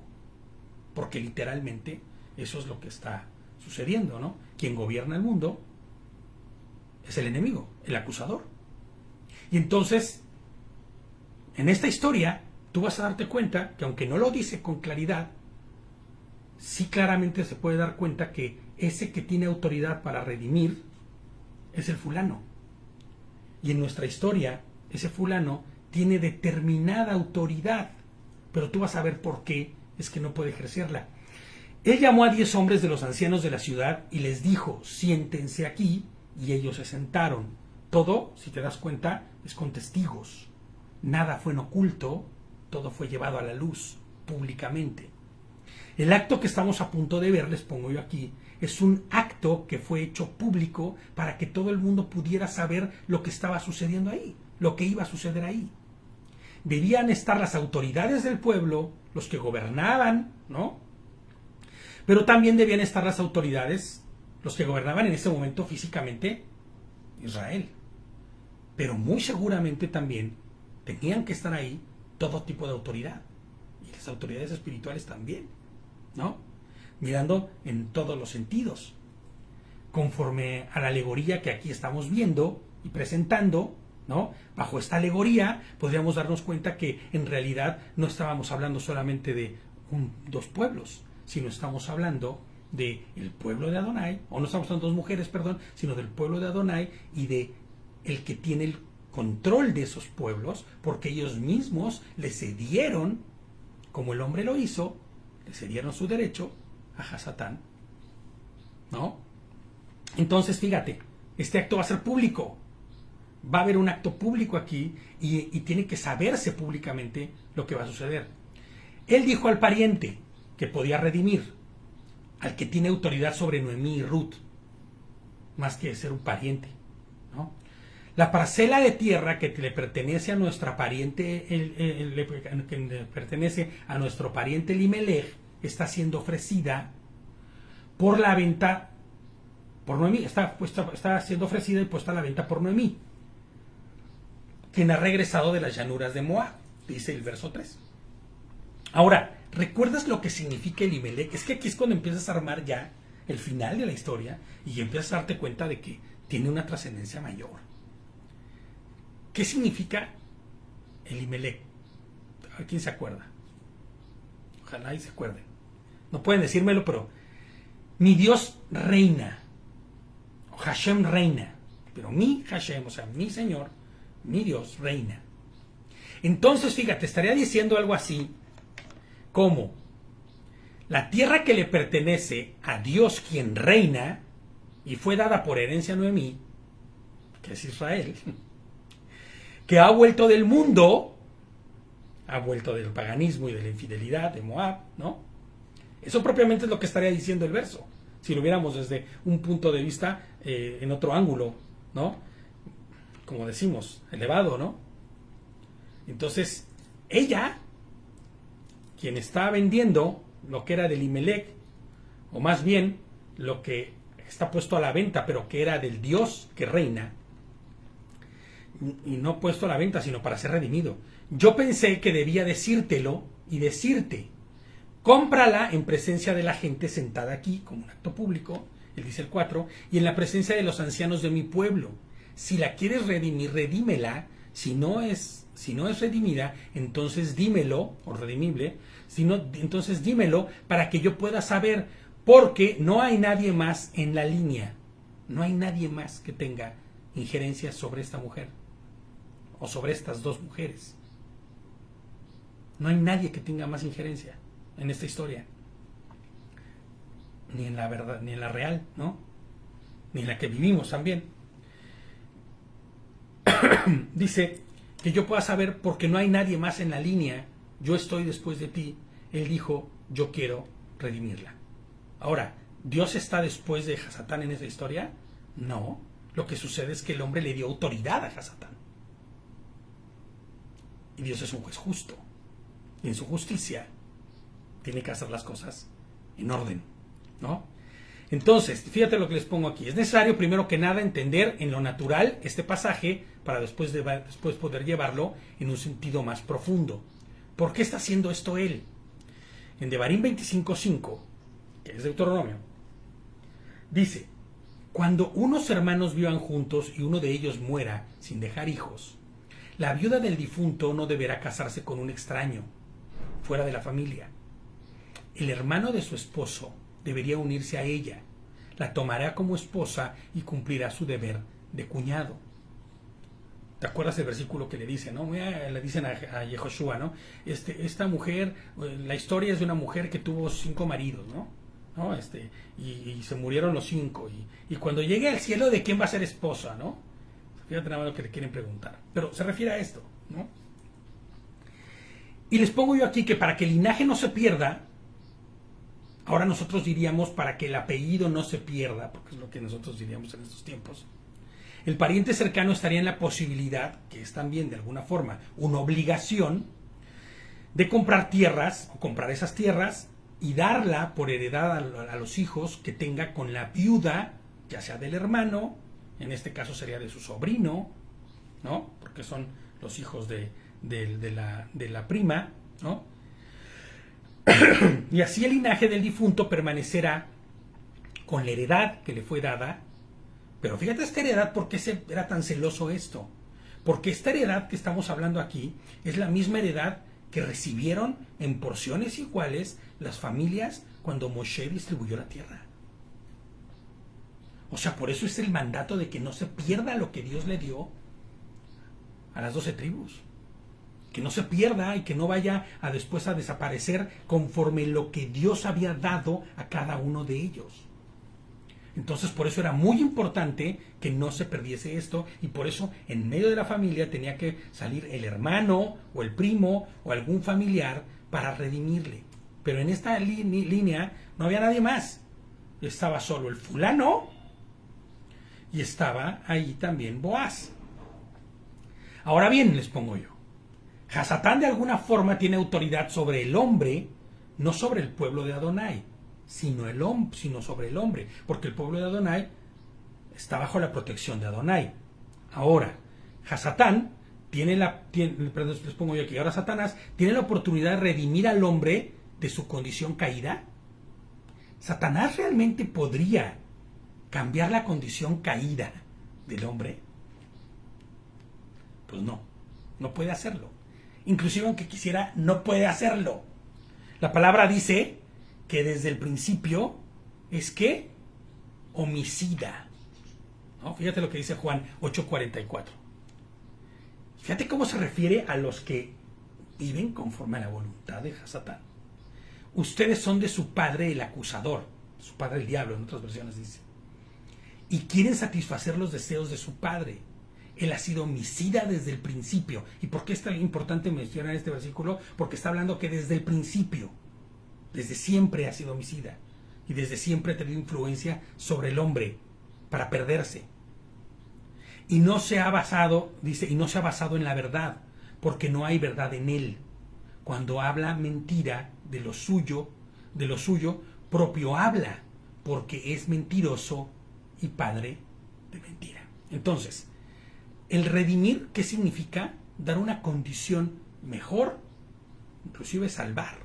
porque literalmente eso es lo que está sucediendo, ¿no? Quien gobierna el mundo es el enemigo, el acusador. Y entonces, en esta historia, tú vas a darte cuenta que aunque no lo dice con claridad, sí claramente se puede dar cuenta que ese que tiene autoridad para redimir es el fulano. Y en nuestra historia, ese fulano tiene determinada autoridad, pero tú vas a ver por qué es que no puede ejercerla. Él llamó a 10 hombres de los ancianos de la ciudad y les dijo: siéntense aquí, y ellos se sentaron. Todo, si te das cuenta, es con testigos. Nada fue en oculto, todo fue llevado a la luz, públicamente. El acto que estamos a punto de ver, les pongo yo aquí, es un acto que fue hecho público para que todo el mundo pudiera saber lo que estaba sucediendo ahí, lo que iba a suceder ahí. Debían estar las autoridades del pueblo, los que gobernaban, ¿no? Pero también debían estar las autoridades, los que gobernaban en ese momento físicamente Israel. Pero muy seguramente también tenían que estar ahí todo tipo de autoridad. Y las autoridades espirituales también, ¿no? Mirando en todos los sentidos. Conforme a la alegoría que aquí estamos viendo y presentando, ¿no? Bajo esta alegoría podríamos darnos cuenta que en realidad no estábamos hablando solamente de dos pueblos, sino estamos hablando del pueblo de Adonai, o no estamos hablando de dos mujeres, perdón, sino del pueblo de Adonai y de el que tiene el control de esos pueblos, porque ellos mismos le cedieron, como el hombre lo hizo, le cedieron su derecho a Hasatán, ¿no? Entonces, fíjate, este acto va a ser público. Va a haber un acto público aquí y tiene que saberse públicamente lo que va a suceder. Él dijo al pariente que podía redimir, al que tiene autoridad sobre Noemí y Ruth, más que ser un pariente, ¿no? La parcela de tierra que le pertenece a nuestra pariente, que le pertenece a nuestro pariente Elimelech, está siendo ofrecida por la venta por Noemí, está siendo ofrecida y puesta a la venta por Noemí, quien ha regresado de las llanuras de Moab, dice el verso 3. Ahora, ¿recuerdas lo que significa Elimelech? Es que aquí es cuando empiezas a armar ya el final de la historia y empiezas a darte cuenta de que tiene una trascendencia mayor. ¿Qué significa Elimelech? A ver, ¿quién se acuerda? Ojalá y se acuerden. No pueden decírmelo, pero mi Dios reina. O Hashem reina. Pero mi Hashem, o sea, mi Señor, mi Dios reina. Entonces, fíjate, estaría diciendo algo así como la tierra que le pertenece a Dios quien reina y fue dada por herencia a Noemí, que es Israel, que ha vuelto del mundo, ha vuelto del paganismo y de la infidelidad de Moab, ¿no? Eso propiamente es lo que estaría diciendo el verso, si lo viéramos desde un punto de vista en otro ángulo, ¿no? Como decimos, elevado, ¿no? Entonces, ella, quien está vendiendo lo que era del Elimelech, o más bien lo que está puesto a la venta, pero que era del Dios que reina, y no puesto a la venta, sino para ser redimido. Yo pensé que debía decírtelo y decirte, cómprala en presencia de la gente sentada aquí, como un acto público, él dice el 4, y en la presencia de los ancianos de mi pueblo. Si la quieres redimir, redímela. Si no es redimida, entonces dímelo, o redimible, si no, entonces dímelo para que yo pueda saber, porque no hay nadie más en la línea, no hay nadie más que tenga injerencia sobre esta mujer, o sobre estas dos mujeres. No hay nadie que tenga más injerencia en esta historia, ni en la verdad, ni en la real, ¿no? Ni en la que vivimos también. Dice que yo pueda saber porque no hay nadie más en la línea, yo estoy después de ti. Él dijo, yo quiero redimirla. Ahora, ¿Dios está después de Hasatán en esa historia? No, lo que sucede es que el hombre le dio autoridad a Hasatán. Y Dios es un juez justo, y en su justicia tiene que hacer las cosas en orden, ¿no? Entonces, fíjate lo que les pongo aquí. Es necesario, primero que nada, entender en lo natural este pasaje para después poder llevarlo en un sentido más profundo. ¿Por qué está haciendo esto él? En Devarim 25:5, que es Deuteronomio, dice, cuando unos hermanos vivan juntos y uno de ellos muera sin dejar hijos, la viuda del difunto no deberá casarse con un extraño, fuera de la familia. El hermano de su esposo debería unirse a ella, la tomará como esposa y cumplirá su deber de cuñado. ¿Te acuerdas del versículo que le dicen, ¿no? Le dicen a Yehoshua, ¿no? Esta mujer, la historia es de una mujer que tuvo 5 maridos, ¿no? Y se murieron los 5. Y cuando llegue al cielo, ¿de quién va a ser esposa, no? Fíjate nada más lo que le quieren preguntar. Pero se refiere a esto, ¿no? Y les pongo yo aquí que para que el linaje no se pierda, ahora nosotros diríamos para que el apellido no se pierda, porque es lo que nosotros diríamos en estos tiempos, el pariente cercano estaría en la posibilidad, que es también de alguna forma una obligación, de comprar tierras, o comprar esas tierras, y darla por heredad a los hijos que tenga con la viuda, ya sea del hermano, en este caso sería de su sobrino, ¿no? Porque son los hijos de la prima, ¿no? Y así el linaje del difunto permanecerá con la heredad que le fue dada. Pero fíjate esta heredad, ¿por qué era tan celoso esto? Porque esta heredad que estamos hablando aquí es la misma heredad que recibieron en porciones iguales las familias cuando Moshe distribuyó la tierra. O sea, por eso es el mandato de que no se pierda lo que Dios le dio a las 12 tribus. Que no se pierda y que no vaya a después a desaparecer conforme lo que Dios había dado a cada uno de ellos. Entonces, por eso era muy importante que no se perdiese esto, y por eso en medio de la familia tenía que salir el hermano o el primo o algún familiar para redimirle. Pero en esta línea no había nadie más. Estaba solo el fulano y estaba ahí también Boaz. Ahora bien, les pongo yo. Hasatán de alguna forma tiene autoridad sobre el hombre, no sobre el pueblo de Adonai, sino sobre el hombre, porque el pueblo de Adonai está bajo la protección de Adonai. Ahora, Hasatán les pongo yo aquí, ahora Satanás tiene la oportunidad de redimir al hombre de su condición caída. ¿Satanás realmente podría cambiar la condición caída del hombre? Pues no puede hacerlo. Inclusive aunque quisiera, no puede hacerlo. La palabra dice que desde el principio es que homicida. ¿No? Fíjate lo que dice Juan 8:44. Fíjate cómo se refiere a los que viven conforme a la voluntad de Hasatán. Ustedes son de su padre el acusador, su padre el diablo, en otras versiones dice. Y quieren satisfacer los deseos de su padre. Él ha sido homicida desde el principio. ¿Y por qué es tan importante mencionar este versículo? Porque está hablando que desde el principio, desde siempre ha sido homicida. Y desde siempre ha tenido influencia sobre el hombre para perderse. Y no se ha basado, dice, y no se ha basado en la verdad, porque no hay verdad en él. Cuando habla mentira de lo suyo propio habla, porque es mentiroso y padre de mentira. Entonces, el redimir, ¿qué significa? Dar una condición mejor, inclusive salvar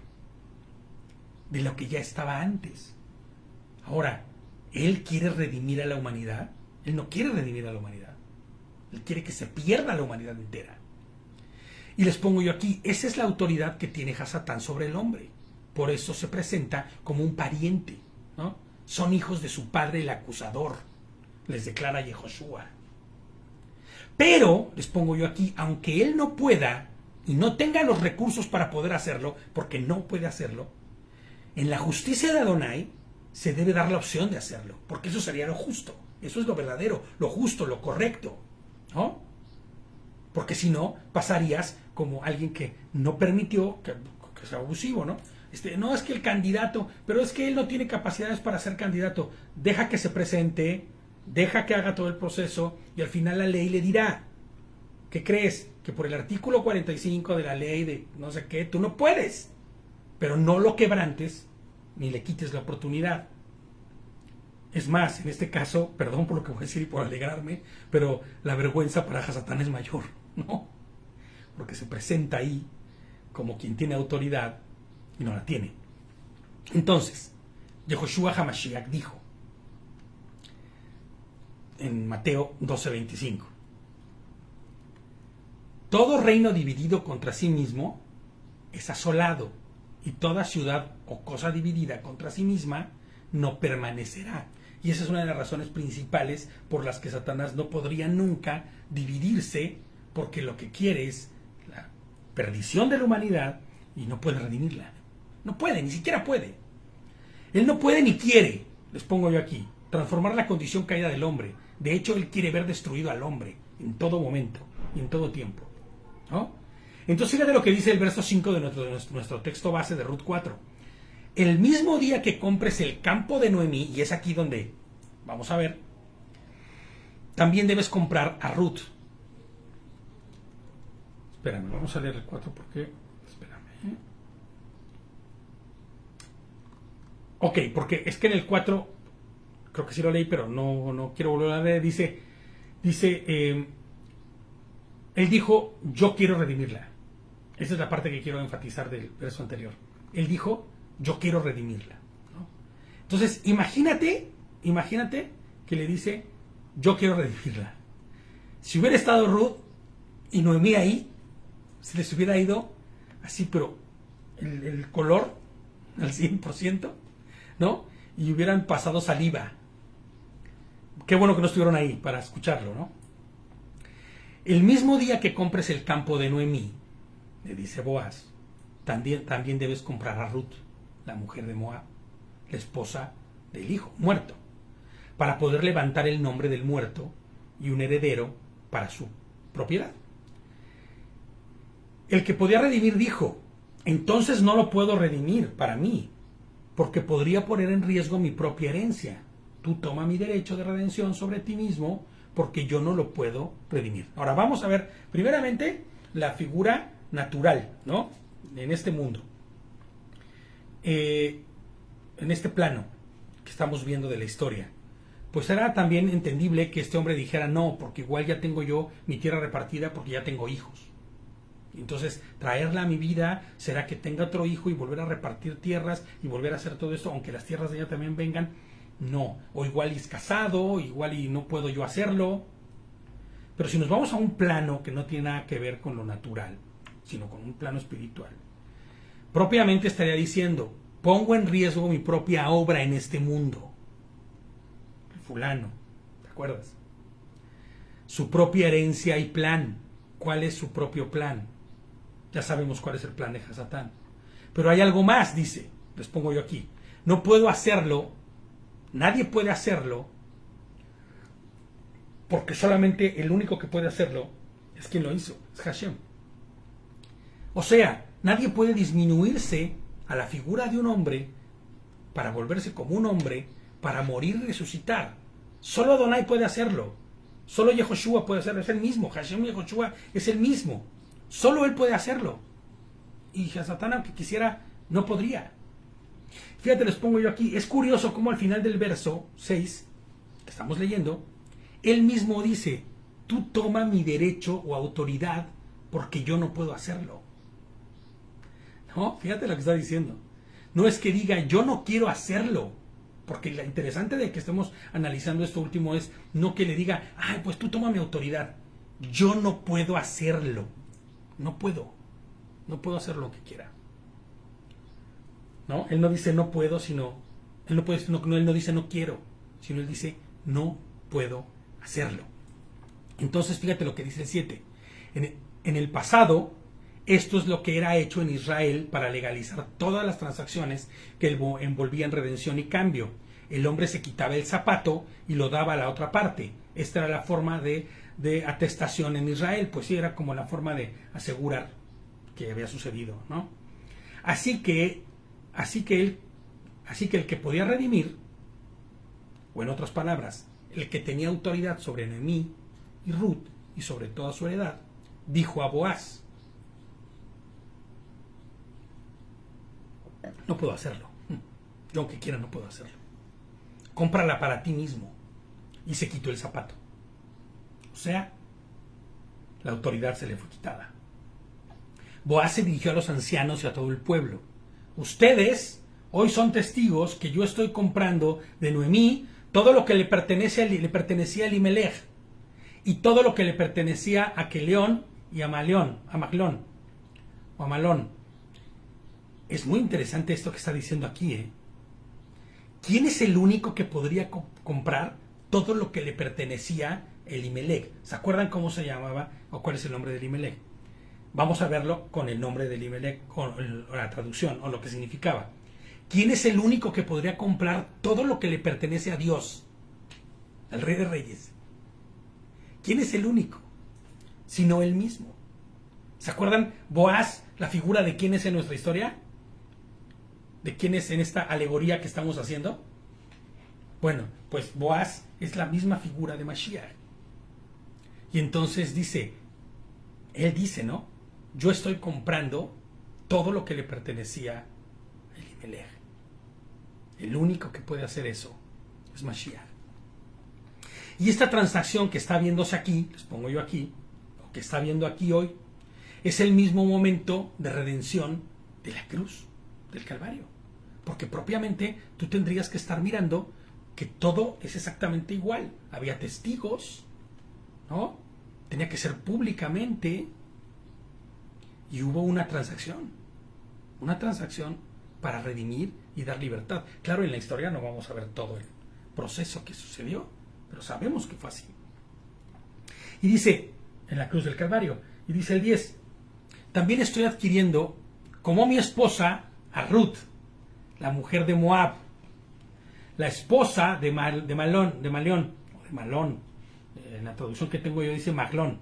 de lo que ya estaba antes. Ahora, ¿él quiere redimir a la humanidad? Él no quiere redimir a la humanidad. Él quiere que se pierda la humanidad entera. Y les pongo yo aquí, esa es la autoridad que tiene Hasatán sobre el hombre. Por eso se presenta como un pariente, ¿no? Son hijos de su padre el acusador, les declara Yehoshua. Pero, les pongo yo aquí, aunque él no pueda y no tenga los recursos para poder hacerlo, porque no puede hacerlo, en la justicia de Adonai se debe dar la opción de hacerlo, porque eso sería lo justo, eso es lo verdadero, lo justo, lo correcto, ¿no? Porque si no, pasarías como alguien que no permitió que sea abusivo, ¿no? No es que el candidato, pero es que él no tiene capacidades para ser candidato, deja que se presente, deja que haga todo el proceso y al final la ley le dirá, ¿qué crees? Que por el artículo 45 de la ley de no sé qué, tú no puedes, pero no lo quebrantes ni le quites la oportunidad. Es más, en este caso, perdón por lo que voy a decir y por alegrarme, pero la vergüenza para Hasatán es mayor, ¿no? Porque se presenta ahí como quien tiene autoridad y no la tiene. Entonces, Yehoshua HaMashiach dijo en Mateo 12:25: todo reino dividido contra sí mismo es asolado, y toda ciudad o cosa dividida contra sí misma no permanecerá. Y esa es una de las razones principales por las que Satanás no podría nunca dividirse, porque lo que quiere es la perdición de la humanidad y no puede redimirla. No puede, ni siquiera puede. Él no puede ni quiere, les pongo yo aquí, transformar la condición caída del hombre. De hecho, él quiere ver destruido al hombre en todo momento y en todo tiempo, ¿no? Entonces, fíjate lo que dice el verso 5 de nuestro texto base de Ruth 4. El mismo día que compres el campo de Noemí, y es aquí donde vamos a ver, también debes comprar a Ruth. Espérame, vamos a leer el 4 porque... Espérame. Ok, porque es que en el 4, creo que sí lo leí, pero no quiero volver a leer. Dice, él dijo, yo quiero redimirla. Esa es la parte que quiero enfatizar del verso anterior. Él dijo, yo quiero redimirla, ¿no? Entonces, imagínate que le dice, yo quiero redimirla. Si hubiera estado Ruth, Y Noemí ahí se les hubiera ido así, pero el color al 100%, ¿no? Y hubieran pasado saliva. Qué bueno que no estuvieron ahí para escucharlo, ¿no? El mismo día que compres el campo de Noemí, le dice Boaz, también debes comprar a Ruth, la mujer de Moab, la esposa del hijo muerto, para poder levantar el nombre del muerto y un heredero para su propiedad. El que podía redimir dijo, entonces no lo puedo redimir para mí, porque podría poner en riesgo mi propia herencia. Tú toma mi derecho de redención sobre ti mismo, porque yo no lo puedo redimir. Ahora vamos a ver, primeramente, la figura natural, ¿no? En este mundo. En este plano que estamos viendo de la historia. Pues era también entendible que este hombre dijera, no, porque igual ya tengo yo mi tierra repartida porque ya tengo hijos. Entonces, traerla a mi vida será que tenga otro hijo y volver a repartir tierras y volver a hacer todo esto, aunque las tierras de ella también vengan. No, o igual es casado, igual y no puedo yo hacerlo. Pero si nos vamos a un plano que no tiene nada que ver con lo natural, sino con un plano espiritual, propiamente estaría diciendo, pongo en riesgo mi propia obra en este mundo. El fulano, ¿te acuerdas? Su propia herencia y plan. ¿Cuál es su propio plan? Ya sabemos cuál es el plan de Hasatán. Pero hay algo más, dice, les pongo yo aquí. No puedo hacerlo, nadie puede hacerlo, porque solamente el único que puede hacerlo es quien lo hizo, es Hashem. O sea, nadie puede disminuirse a la figura de un hombre para volverse como un hombre, para morir y resucitar. Solo Adonai puede hacerlo. Solo Yehoshua puede hacerlo. Es el mismo. Hashem y Yehoshua es el mismo. Solo él puede hacerlo. Y Hasatán, aunque quisiera, no podría. Fíjate, les pongo yo aquí. Es curioso cómo al final del verso 6, que estamos leyendo, él mismo dice, tú toma mi derecho o autoridad porque yo no puedo hacerlo. No, fíjate lo que está diciendo. No es que diga, yo no quiero hacerlo. Porque lo interesante de que estemos analizando esto último es no que le diga, ay, pues tú toma mi autoridad. Yo no puedo hacerlo. No puedo. No puedo hacer lo que quiera. ¿No? Él no dice no puedo, sino él no dice no quiero, sino él dice no puedo hacerlo. Entonces fíjate lo que dice el 7. En el pasado, esto es lo que era hecho en Israel para legalizar todas las transacciones que envolvían redención y cambio. El hombre se quitaba el zapato y lo daba a la otra parte. Esta era la forma de atestación en Israel, pues sí, era como la forma de asegurar que había sucedido, ¿no? Así que el que podía redimir, o en otras palabras, el que tenía autoridad sobre Noemí y Ruth y sobre toda su heredad, dijo a Boaz, no puedo hacerlo. Yo aunque quiera no puedo hacerlo. Cómprala para ti mismo. Y se quitó el zapato. O sea, la autoridad se le fue quitada. Boaz se dirigió a los ancianos y a todo el pueblo. Ustedes hoy son testigos que yo estoy comprando de Noemí todo lo que le pertenecía a Elimelech y todo lo que le pertenecía a Keleón y a Malón. Es muy interesante esto que está diciendo aquí, ¿eh? ¿Quién es el único que podría comprar todo lo que le pertenecía a Elimelech? ¿Se acuerdan cómo se llamaba o cuál es el nombre de Elimelech? Vamos a verlo con el nombre de Elimelech, con la traducción o lo que significaba. ¿Quién es el único que podría comprar todo lo que le pertenece a Dios? Al Rey de Reyes. ¿Quién es el único? Sino él mismo. ¿Se acuerdan Boaz, la figura de quién es en nuestra historia? ¿De quién es en esta alegoría que estamos haciendo? Bueno, pues Boaz es la misma figura de Mashiach. Y entonces él dice, ¿no? Yo estoy comprando todo lo que le pertenecía a Elimelech. El único que puede hacer eso es Mashiach. Y esta transacción que está viéndose aquí, les pongo yo aquí, o que está viendo aquí hoy, es el mismo momento de redención de la cruz, del Calvario. Porque propiamente tú tendrías que estar mirando que todo es exactamente igual. Había testigos, ¿no? tenía que ser públicamente, y hubo una transacción para redimir y dar libertad. Claro, en la historia no vamos a ver todo el proceso que sucedió, pero sabemos que fue así. Y dice, en la cruz del Calvario, y dice el 10, también estoy adquiriendo como mi esposa a Ruth, la mujer de Moab, la esposa de Malón, en la traducción que tengo yo dice Maglón,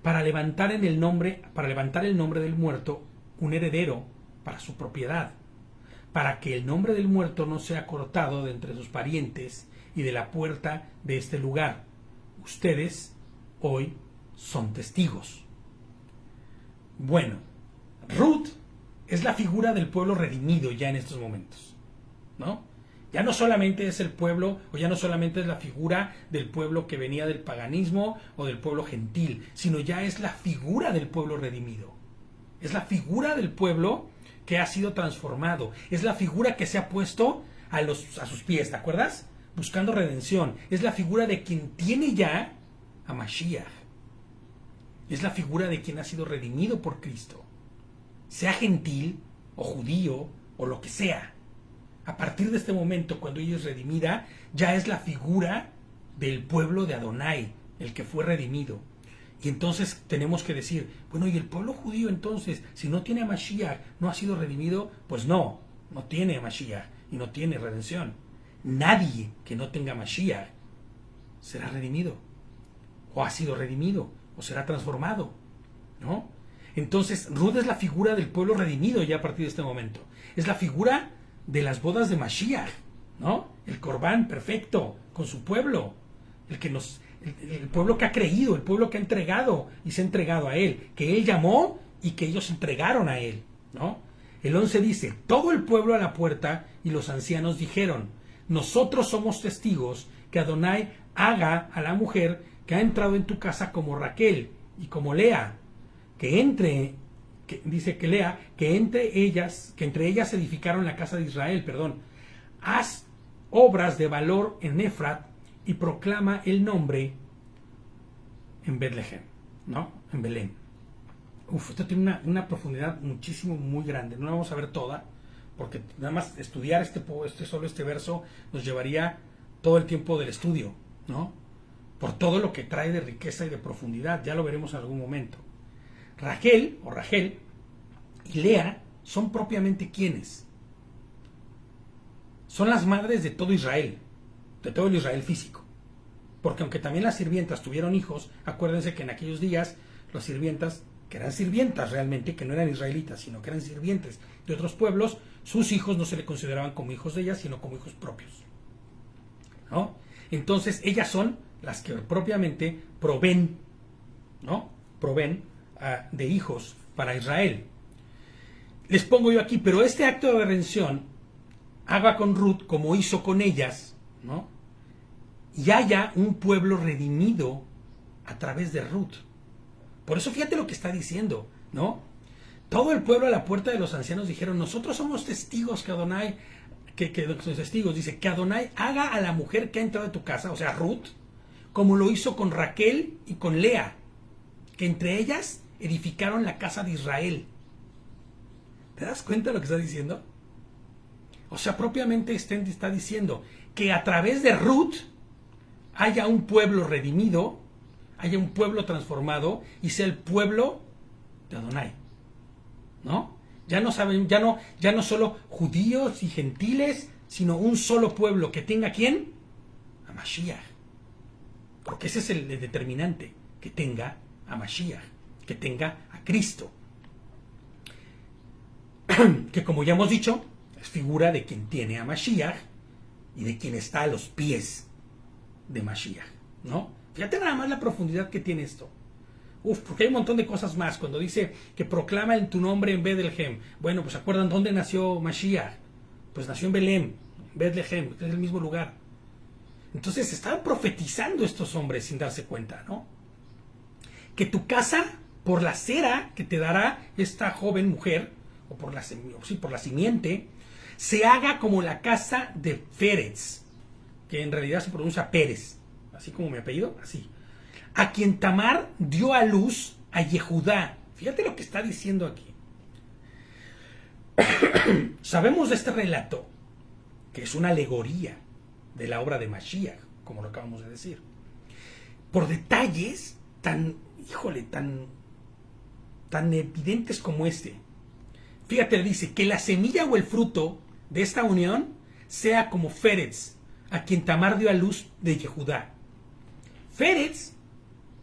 para levantar el nombre del muerto un heredero para su propiedad, para que el nombre del muerto no sea cortado de entre sus parientes y de la puerta de este lugar. Ustedes hoy son testigos. Bueno, Ruth es la figura del pueblo redimido ya en estos momentos, ¿no? Ya no solamente es el pueblo, o ya no solamente es la figura del pueblo que venía del paganismo o del pueblo gentil, sino ya es la figura del pueblo redimido. Es la figura del pueblo que ha sido transformado. Es la figura que se ha puesto a sus pies, ¿te acuerdas? Buscando redención. Es la figura de quien tiene ya a Mashiach. Es la figura de quien ha sido redimido por Cristo. Sea gentil o judío o lo que sea. A partir de este momento, cuando ella es redimida, ya es la figura del pueblo de Adonai, el que fue redimido. Y entonces tenemos que decir, bueno, ¿y el pueblo judío entonces, si no tiene a Mashiach, no ha sido redimido? Pues no tiene a Mashiach y no tiene redención. Nadie que no tenga Mashiach será redimido, o ha sido redimido, o será transformado, ¿no? Entonces, Ruth es la figura del pueblo redimido ya a partir de este momento. Es la figura de las bodas de Mashiach, ¿no? El Corbán perfecto con su pueblo, el pueblo que ha creído, el pueblo que ha entregado y se ha entregado a él, que él llamó y que ellos entregaron a él, ¿no? El 11 dice, todo el pueblo a la puerta y los ancianos dijeron, nosotros somos testigos que Adonai haga a la mujer que ha entrado en tu casa como Raquel y como Lea, que entre ellas edificaron la casa de Israel, haz obras de valor en Efrat y proclama el nombre en Betlehem, ¿no? En Belén. Esto tiene una profundidad muy grande. No la vamos a ver toda, porque nada más estudiar solo este verso nos llevaría todo el tiempo del estudio, ¿no? Por todo lo que trae de riqueza y de profundidad. Ya lo veremos en algún momento. Rachel y Lea son propiamente ¿quiénes? Son las madres de todo Israel, de todo el Israel físico. Porque aunque también las sirvientas tuvieron hijos, acuérdense que en aquellos días las sirvientas, que eran sirvientas realmente, que no eran israelitas, sino que eran sirvientes de otros pueblos, sus hijos no se le consideraban como hijos de ellas, sino como hijos propios, ¿no? Entonces ellas son las que propiamente proveen, ¿no? Proveen de hijos para Israel. Les pongo yo aquí, pero este acto de redención haga con Ruth como hizo con ellas, ¿no? Y haya un pueblo redimido a través de Ruth. Por eso fíjate lo que está diciendo, ¿no? Todo el pueblo a la puerta de los ancianos dijeron, nosotros somos testigos que Adonai, dice, que Adonai haga a la mujer que ha entrado a tu casa, o sea, Ruth, como lo hizo con Raquel y con Lea, que entre ellas edificaron la casa de Israel. ¿Te das cuenta de lo que está diciendo? O sea, propiamente está diciendo que a través de Ruth haya un pueblo redimido, haya un pueblo transformado y sea el pueblo de Adonai, ¿no? Ya no solo judíos y gentiles, sino un solo pueblo que tenga ¿quién? A Mashiach. Porque ese es el determinante, que tenga a Mashiach, que tenga a Cristo. Que como ya hemos dicho, es figura de quien tiene a Mashiach y de quien está a los pies de Mashiach, ¿no? Fíjate nada más la profundidad que tiene esto. Porque hay un montón de cosas más. Cuando dice que proclama en tu nombre en Betlehem. Bueno, pues ¿acuerdan dónde nació Mashiach? Pues nació en Belén, en Betlehem, que es el mismo lugar. Entonces estaban profetizando estos hombres sin darse cuenta, ¿no? Que tu casa, por la cera que te dará esta joven mujer, o por la simiente, se haga como la casa de Pérez, que en realidad se pronuncia Pérez, así como mi apellido, así. a quien Tamar dio a luz a Yehudá. Fíjate lo que está diciendo aquí. Sabemos de este relato que es una alegoría de la obra de Mashiach, como lo acabamos de decir, por detalles tan evidentes como este. Fíjate, dice que la semilla o el fruto de esta unión sea como Féretz, a quien Tamar dio a luz de Yehudá. Féretz,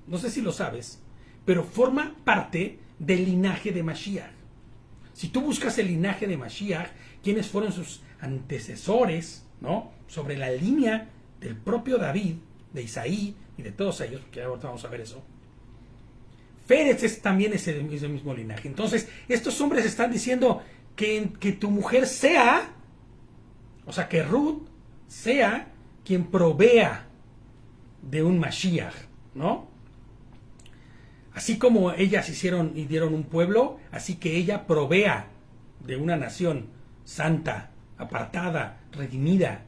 no sé si lo sabes, pero forma parte del linaje de Mashiach. Si tú buscas el linaje de Mashiach, quiénes fueron sus antecesores, ¿no? Sobre la línea del propio David, de Isaí y de todos ellos, que ahorita vamos a ver eso. Féretz es también ese mismo linaje. Entonces, estos hombres están diciendo que tu mujer sea, o sea, que Ruth sea quien provea de un Mashiach, ¿no? Así como ellas hicieron y dieron un pueblo, así que ella provea de una nación santa, apartada, redimida.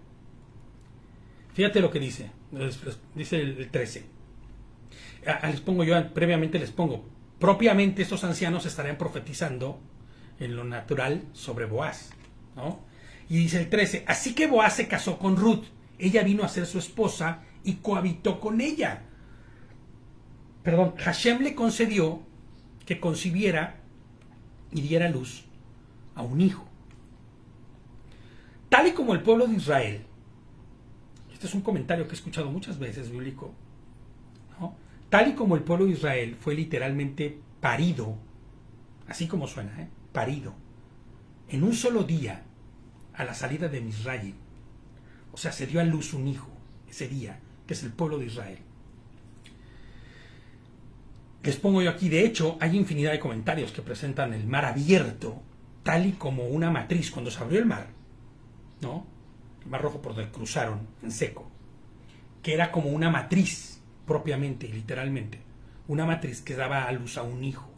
Fíjate lo que dice. Dice el 13. Les pongo yo, previamente les pongo. Propiamente estos ancianos estarían profetizando en lo natural sobre Boaz, ¿no? Y dice el 13. Así que Boaz se casó con Ruth. Ella vino a ser su esposa y cohabitó con ella. Perdón, Hashem le concedió que concibiera y diera luz a un hijo. Tal y como el pueblo de Israel, este es un comentario que he escuchado muchas veces, bíblico, ¿no? Tal y como el pueblo de Israel fue literalmente parido, así como suena, parido, en un solo día a la salida de Misraim. O sea, se dio a luz un hijo ese día, que es el pueblo de Israel. Les pongo yo aquí, de hecho, hay infinidad de comentarios que presentan el mar abierto, tal y como una matriz, cuando se abrió el mar, ¿no? El mar rojo por donde cruzaron en seco, que era como una matriz, propiamente, literalmente, una matriz que daba a luz a un hijo.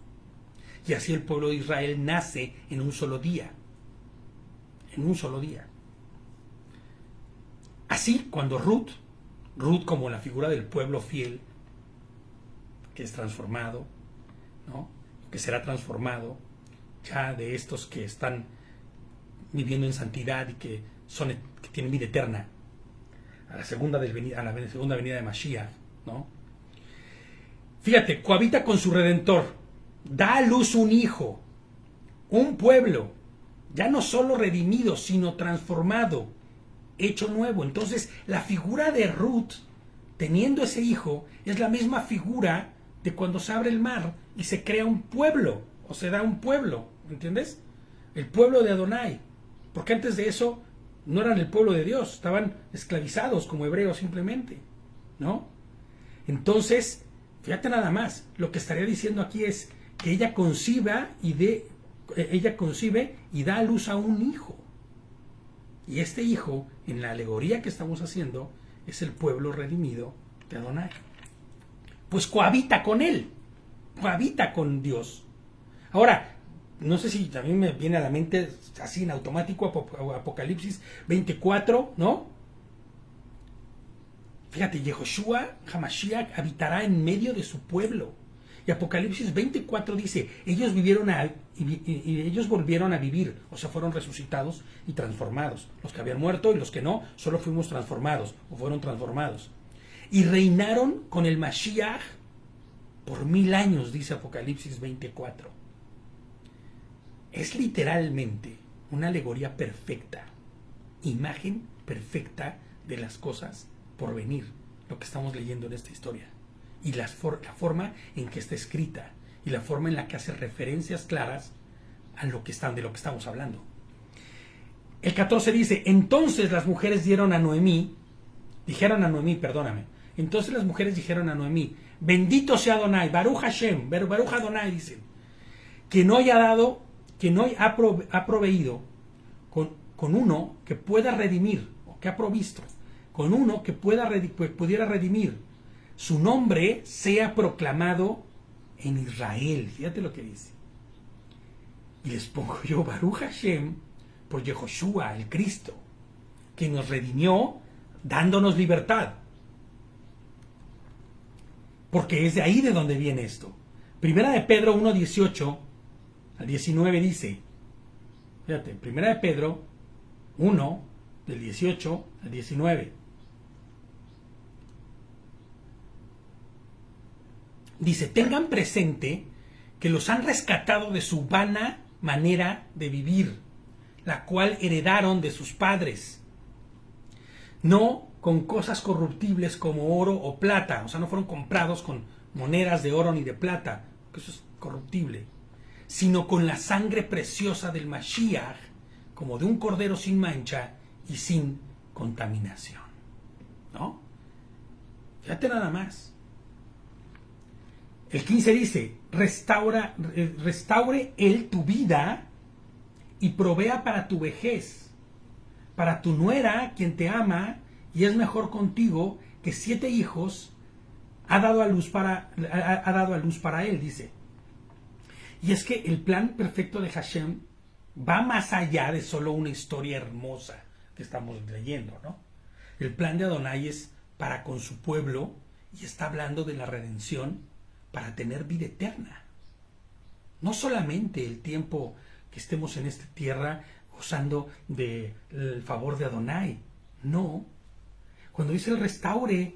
Y así el pueblo de Israel nace en un solo día. En un solo día. Así, cuando Ruth como la figura del pueblo fiel, que es transformado, ¿no? Que será transformado ya de estos que están viviendo en santidad y que tienen vida eterna a la segunda venida de Mashiach, ¿no? Fíjate, cohabita con su Redentor, da a luz un hijo, un pueblo, ya no solo redimido, sino transformado, hecho nuevo. Entonces, la figura de Ruth, teniendo ese hijo, es la misma figura de cuando se abre el mar y se crea un pueblo, o se da un pueblo, ¿entiendes? El pueblo de Adonai, porque antes de eso no eran el pueblo de Dios, estaban esclavizados como hebreos simplemente, ¿no? Entonces, fíjate nada más, lo que estaría diciendo aquí es que ella concibe y da a luz a un hijo. Y este hijo, en la alegoría que estamos haciendo, es el pueblo redimido de Adonai. Pues cohabita con él, cohabita con Dios. Ahora, no sé si también me viene a la mente así en automático Apocalipsis 24, ¿no? Fíjate, Yehoshua Hamashiach habitará en medio de su pueblo. Y Apocalipsis 24 dice, ellos volvieron a vivir, o sea, fueron resucitados y transformados. Los que habían muerto y los que no, solo fuimos transformados, o fueron transformados. Y reinaron con el Mashiach por 1000 años, dice Apocalipsis 24. Es literalmente una alegoría perfecta, imagen perfecta de las cosas por venir, lo que estamos leyendo en esta historia. Y la forma en que está escrita y la forma en la que hace referencias claras a de lo que estamos hablando. El 14 dice, entonces las mujeres dijeron a Noemí, entonces las mujeres dijeron a Noemí, bendito sea Adonai, Baruch Hashem, Baruch Adonai, dicen, que no ha proveído con uno que pueda redimir, o que ha provisto, con uno que pudiera redimir, su nombre sea proclamado en Israel. Fíjate lo que dice. Y les pongo yo, Baruch Hashem, por Yehoshua, el Cristo, que nos redimió dándonos libertad. porque es de ahí de donde viene esto. Primera de Pedro 1:18 al 19 dice, fíjate, Primera de Pedro 1, del 18 al 19. Dice, tengan presente que los han rescatado de su vana manera de vivir, la cual heredaron de sus padres. No con cosas corruptibles como oro o plata, o sea, no fueron comprados con monedas de oro ni de plata, que eso es corruptible, sino con la sangre preciosa del Mashiach, como de un cordero sin mancha y sin contaminación. ¿No? Fíjate nada más. El 15 dice, restaure él tu vida y provea para tu vejez, para tu nuera, quien te ama y es mejor contigo que 7 hijos, ha dado a luz para él, dice. Y es que el plan perfecto de Hashem va más allá de solo una historia hermosa que estamos leyendo, ¿no? El plan de Adonai es para con su pueblo y está hablando de la redención para tener vida eterna. No solamente el tiempo que estemos en esta tierra gozando del favor de Adonai. No. Cuando dice el restaure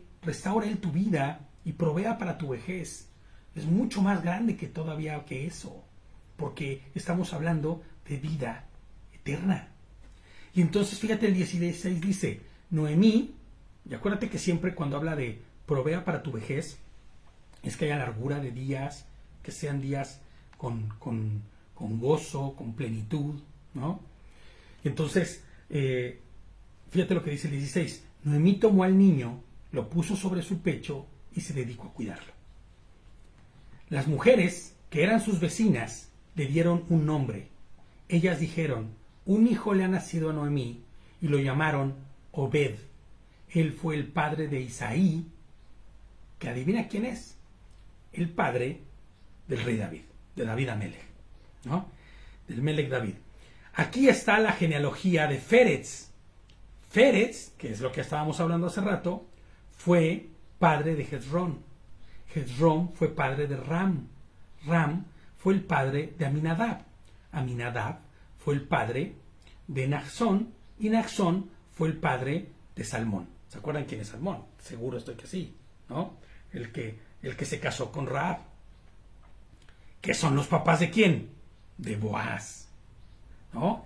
él tu vida y provea para tu vejez, es mucho más grande que todavía que eso, porque estamos hablando de vida eterna. Y entonces fíjate, el 16 dice, Noemí, y acuérdate que siempre cuando habla de provea para tu vejez, es que haya largura de días, que sean días con gozo, con plenitud, ¿no? Entonces, fíjate lo que dice el 16, Noemí tomó al niño, lo puso sobre su pecho y se dedicó a cuidarlo. Las mujeres, que eran sus vecinas, le dieron un nombre. Ellas dijeron, un hijo le ha nacido a Noemí, y lo llamaron Obed. Él fue el padre de Isaí, que adivina quién es, el padre del rey David, de David Amelech, ¿no? Del Melech David. Aquí está la genealogía de Féretz. Féretz, que es lo que estábamos hablando hace rato, fue padre de Hezrón. Hezrón fue padre de Ram. Ram fue el padre de Aminadab. Aminadab fue el padre de Naxón, y Naxón fue el padre de Salmón. ¿Se acuerdan quién es Salmón? Seguro estoy que sí, ¿no? El que se casó con Rahab. ¿Qué son los papás de quién? De Boaz, ¿no?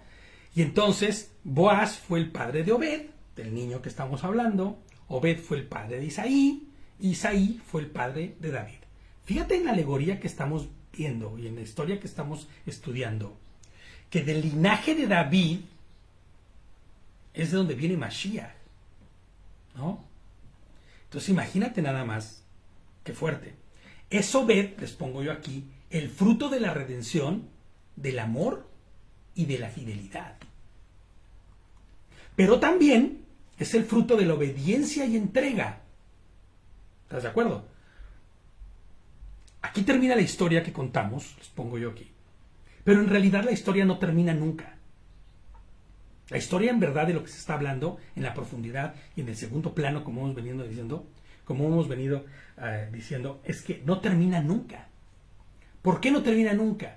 Y entonces Boaz fue el padre de Obed, del niño que estamos hablando. Obed fue el padre de Isaí. Isaí fue el padre de David. Fíjate en la alegoría que estamos viendo y en la historia que estamos estudiando, que del linaje de David es de donde viene Mashiach, ¿no? Entonces imagínate nada más, qué fuerte. Es Obed, les pongo yo aquí, el fruto de la redención, del amor y de la fidelidad. Pero también es el fruto de la obediencia y entrega. ¿Estás de acuerdo? Aquí termina la historia que contamos, les pongo yo aquí. Pero en realidad la historia no termina nunca. La historia en verdad de lo que se está hablando en la profundidad y en el segundo plano, como hemos venido diciendo, es que no termina nunca. ¿Por qué no termina nunca?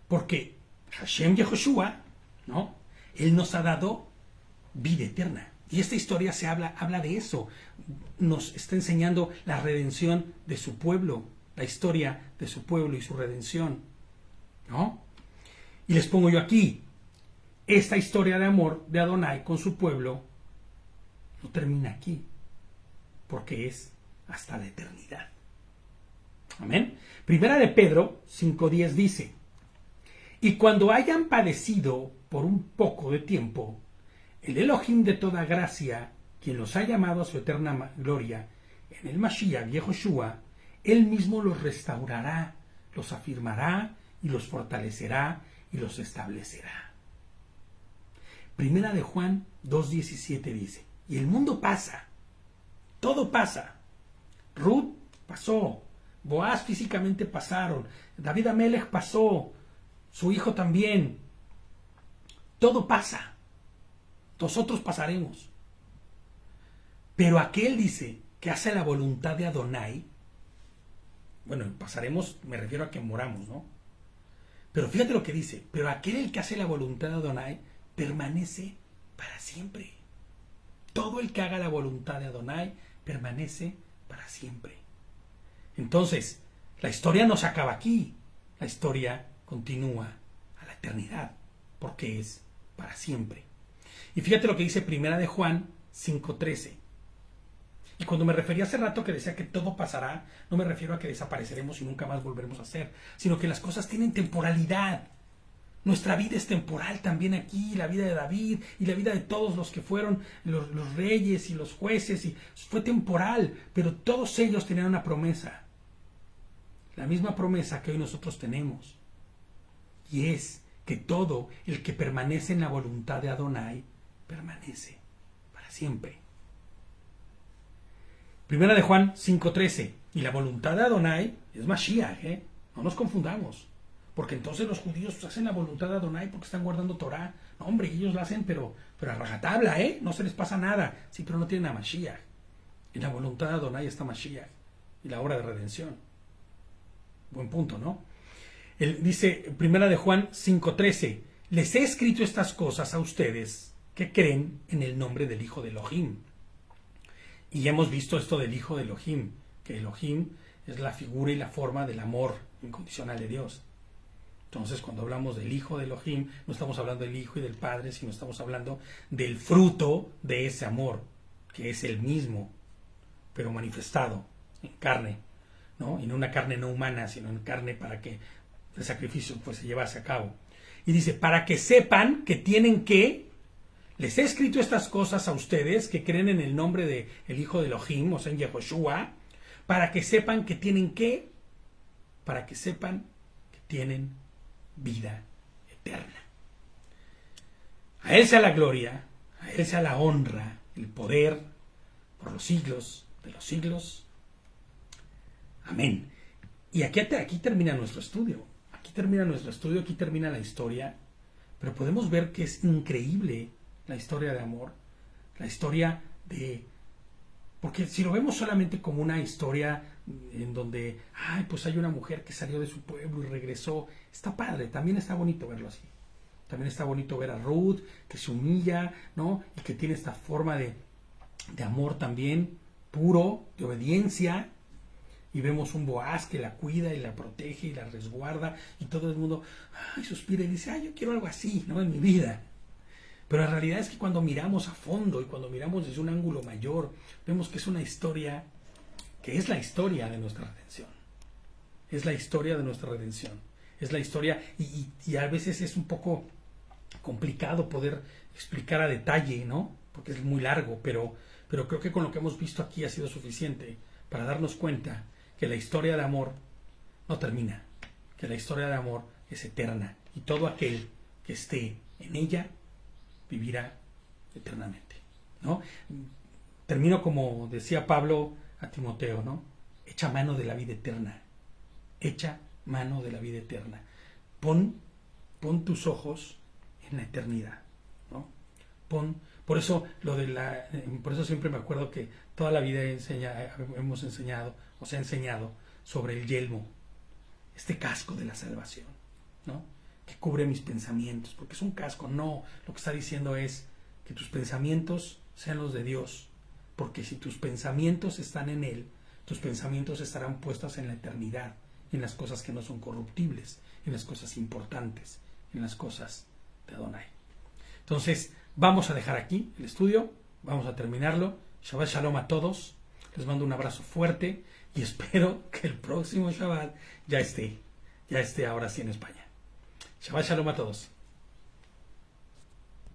Porque Hashem Yehoshua, ¿no? Él nos ha dado vida eterna. Y esta historia habla de eso. Nos está enseñando la redención de su pueblo, la historia de su pueblo y su redención, ¿no? Y les pongo yo aquí, esta historia de amor de Adonai con su pueblo no termina aquí, porque es hasta la eternidad. Amén. Primera de Pedro 5:10 dice, y cuando hayan padecido por un poco de tiempo, el Elohim de toda gracia, quien los ha llamado a su eterna gloria en el Mashiach Yehoshua, él mismo los restaurará, los afirmará y los fortalecerá y los establecerá. Primera de Juan 2:17 dice, y el mundo pasa, todo pasa. Ruth pasó, Boaz físicamente pasaron, David Amelech pasó, su hijo también. Todo pasa. Nosotros pasaremos. Pero aquel dice que hace la voluntad de Adonai, Bueno, pasaremos, me refiero a que moramos, ¿no? Pero fíjate lo que dice, pero aquel el que hace la voluntad de Adonai permanece para siempre. Todo el que haga la voluntad de Adonai permanece para siempre. Entonces, la historia no se acaba aquí, la historia continúa a la eternidad, porque es para siempre. Y fíjate lo que dice Primera de Juan 5:13. Y cuando me refería hace rato que decía que todo pasará, no me refiero a que desapareceremos y nunca más volveremos a ser, sino que las cosas tienen temporalidad. Nuestra vida es temporal también aquí, la vida de David y la vida de todos los que fueron los reyes y los jueces, y fue temporal, pero todos ellos tenían una promesa. La misma promesa que hoy nosotros tenemos. Y es que todo el que permanece en la voluntad de Adonai permanece para siempre. Primera de Juan 5:13. Y la voluntad de Adonai es Mashiach, ¿eh? No nos confundamos. Porque entonces los judíos hacen la voluntad de Adonai porque están guardando Torah. No, hombre, ellos la hacen, pero a rajatabla, ¿eh? No se les pasa nada. Sí, pero no tienen a Mashiach. En la voluntad de Adonai está Mashiach. Y la obra de redención. Buen punto, ¿no? Él dice, Primera de Juan 5:13. Les he escrito estas cosas a ustedes que creen en el nombre del Hijo de Elohim. Y hemos visto esto del Hijo de Elohim, que Elohim es la figura y la forma del amor incondicional de Dios. Entonces, cuando hablamos del Hijo de Elohim, no estamos hablando del Hijo y del Padre, sino estamos hablando del fruto de ese amor, que es el mismo, pero manifestado en carne, ¿no? Y no una carne no humana, sino en carne para que el sacrificio pues se llevase a cabo. Y dice, para que sepan que tienen que... Les he escrito estas cosas a ustedes que creen en el nombre del Hijo de Elohim, o sea, en Yehoshua, para que sepan que tienen que, para que sepan que tienen vida eterna. A Él sea la gloria, a Él sea la honra, el poder, por los siglos de los siglos. Amén. Y aquí termina nuestro estudio. Aquí termina nuestro estudio, aquí termina la historia. Pero podemos ver que es increíble la historia de amor, la historia de... Porque si lo vemos solamente como una historia en donde, ay, pues hay una mujer que salió de su pueblo y regresó, está padre, también está bonito verlo así. También está bonito ver a Ruth, que se humilla, ¿no? Y que tiene esta forma de amor también, puro, de obediencia. Y vemos un Boaz que la cuida y la protege y la resguarda, y todo el mundo, ay, suspira y dice, ay, yo quiero algo así, ¿no? En mi vida. Pero la realidad es que cuando miramos a fondo y cuando miramos desde un ángulo mayor, vemos que es una historia que es la historia de nuestra redención. Es la historia de nuestra redención. Es la historia, y a veces es un poco complicado poder explicar a detalle, ¿no? Porque es muy largo, pero creo que con lo que hemos visto aquí ha sido suficiente para darnos cuenta que la historia de amor no termina, que la historia de amor es eterna, y todo aquel que esté en ella vivirá eternamente, ¿no? Termino como decía Pablo a Timoteo, ¿no? Echa mano de la vida eterna. Echa mano de la vida eterna. Pon tus ojos en la eternidad, ¿no? Por eso siempre me acuerdo que toda la vida hemos enseñado, o se ha enseñado sobre el yelmo, este casco de la salvación, ¿no? Que cubre mis pensamientos, porque es un casco. No, lo que está diciendo es que tus pensamientos sean los de Dios, porque si tus pensamientos están en Él, tus pensamientos estarán puestos en la eternidad, en las cosas que no son corruptibles, en las cosas importantes, en las cosas de Adonai. Entonces, vamos a dejar aquí el estudio, vamos a terminarlo. Shabbat Shalom a todos, les mando un abrazo fuerte y espero que el próximo Shabbat ya esté ahora sí en España. Shabbat Shalom a todos.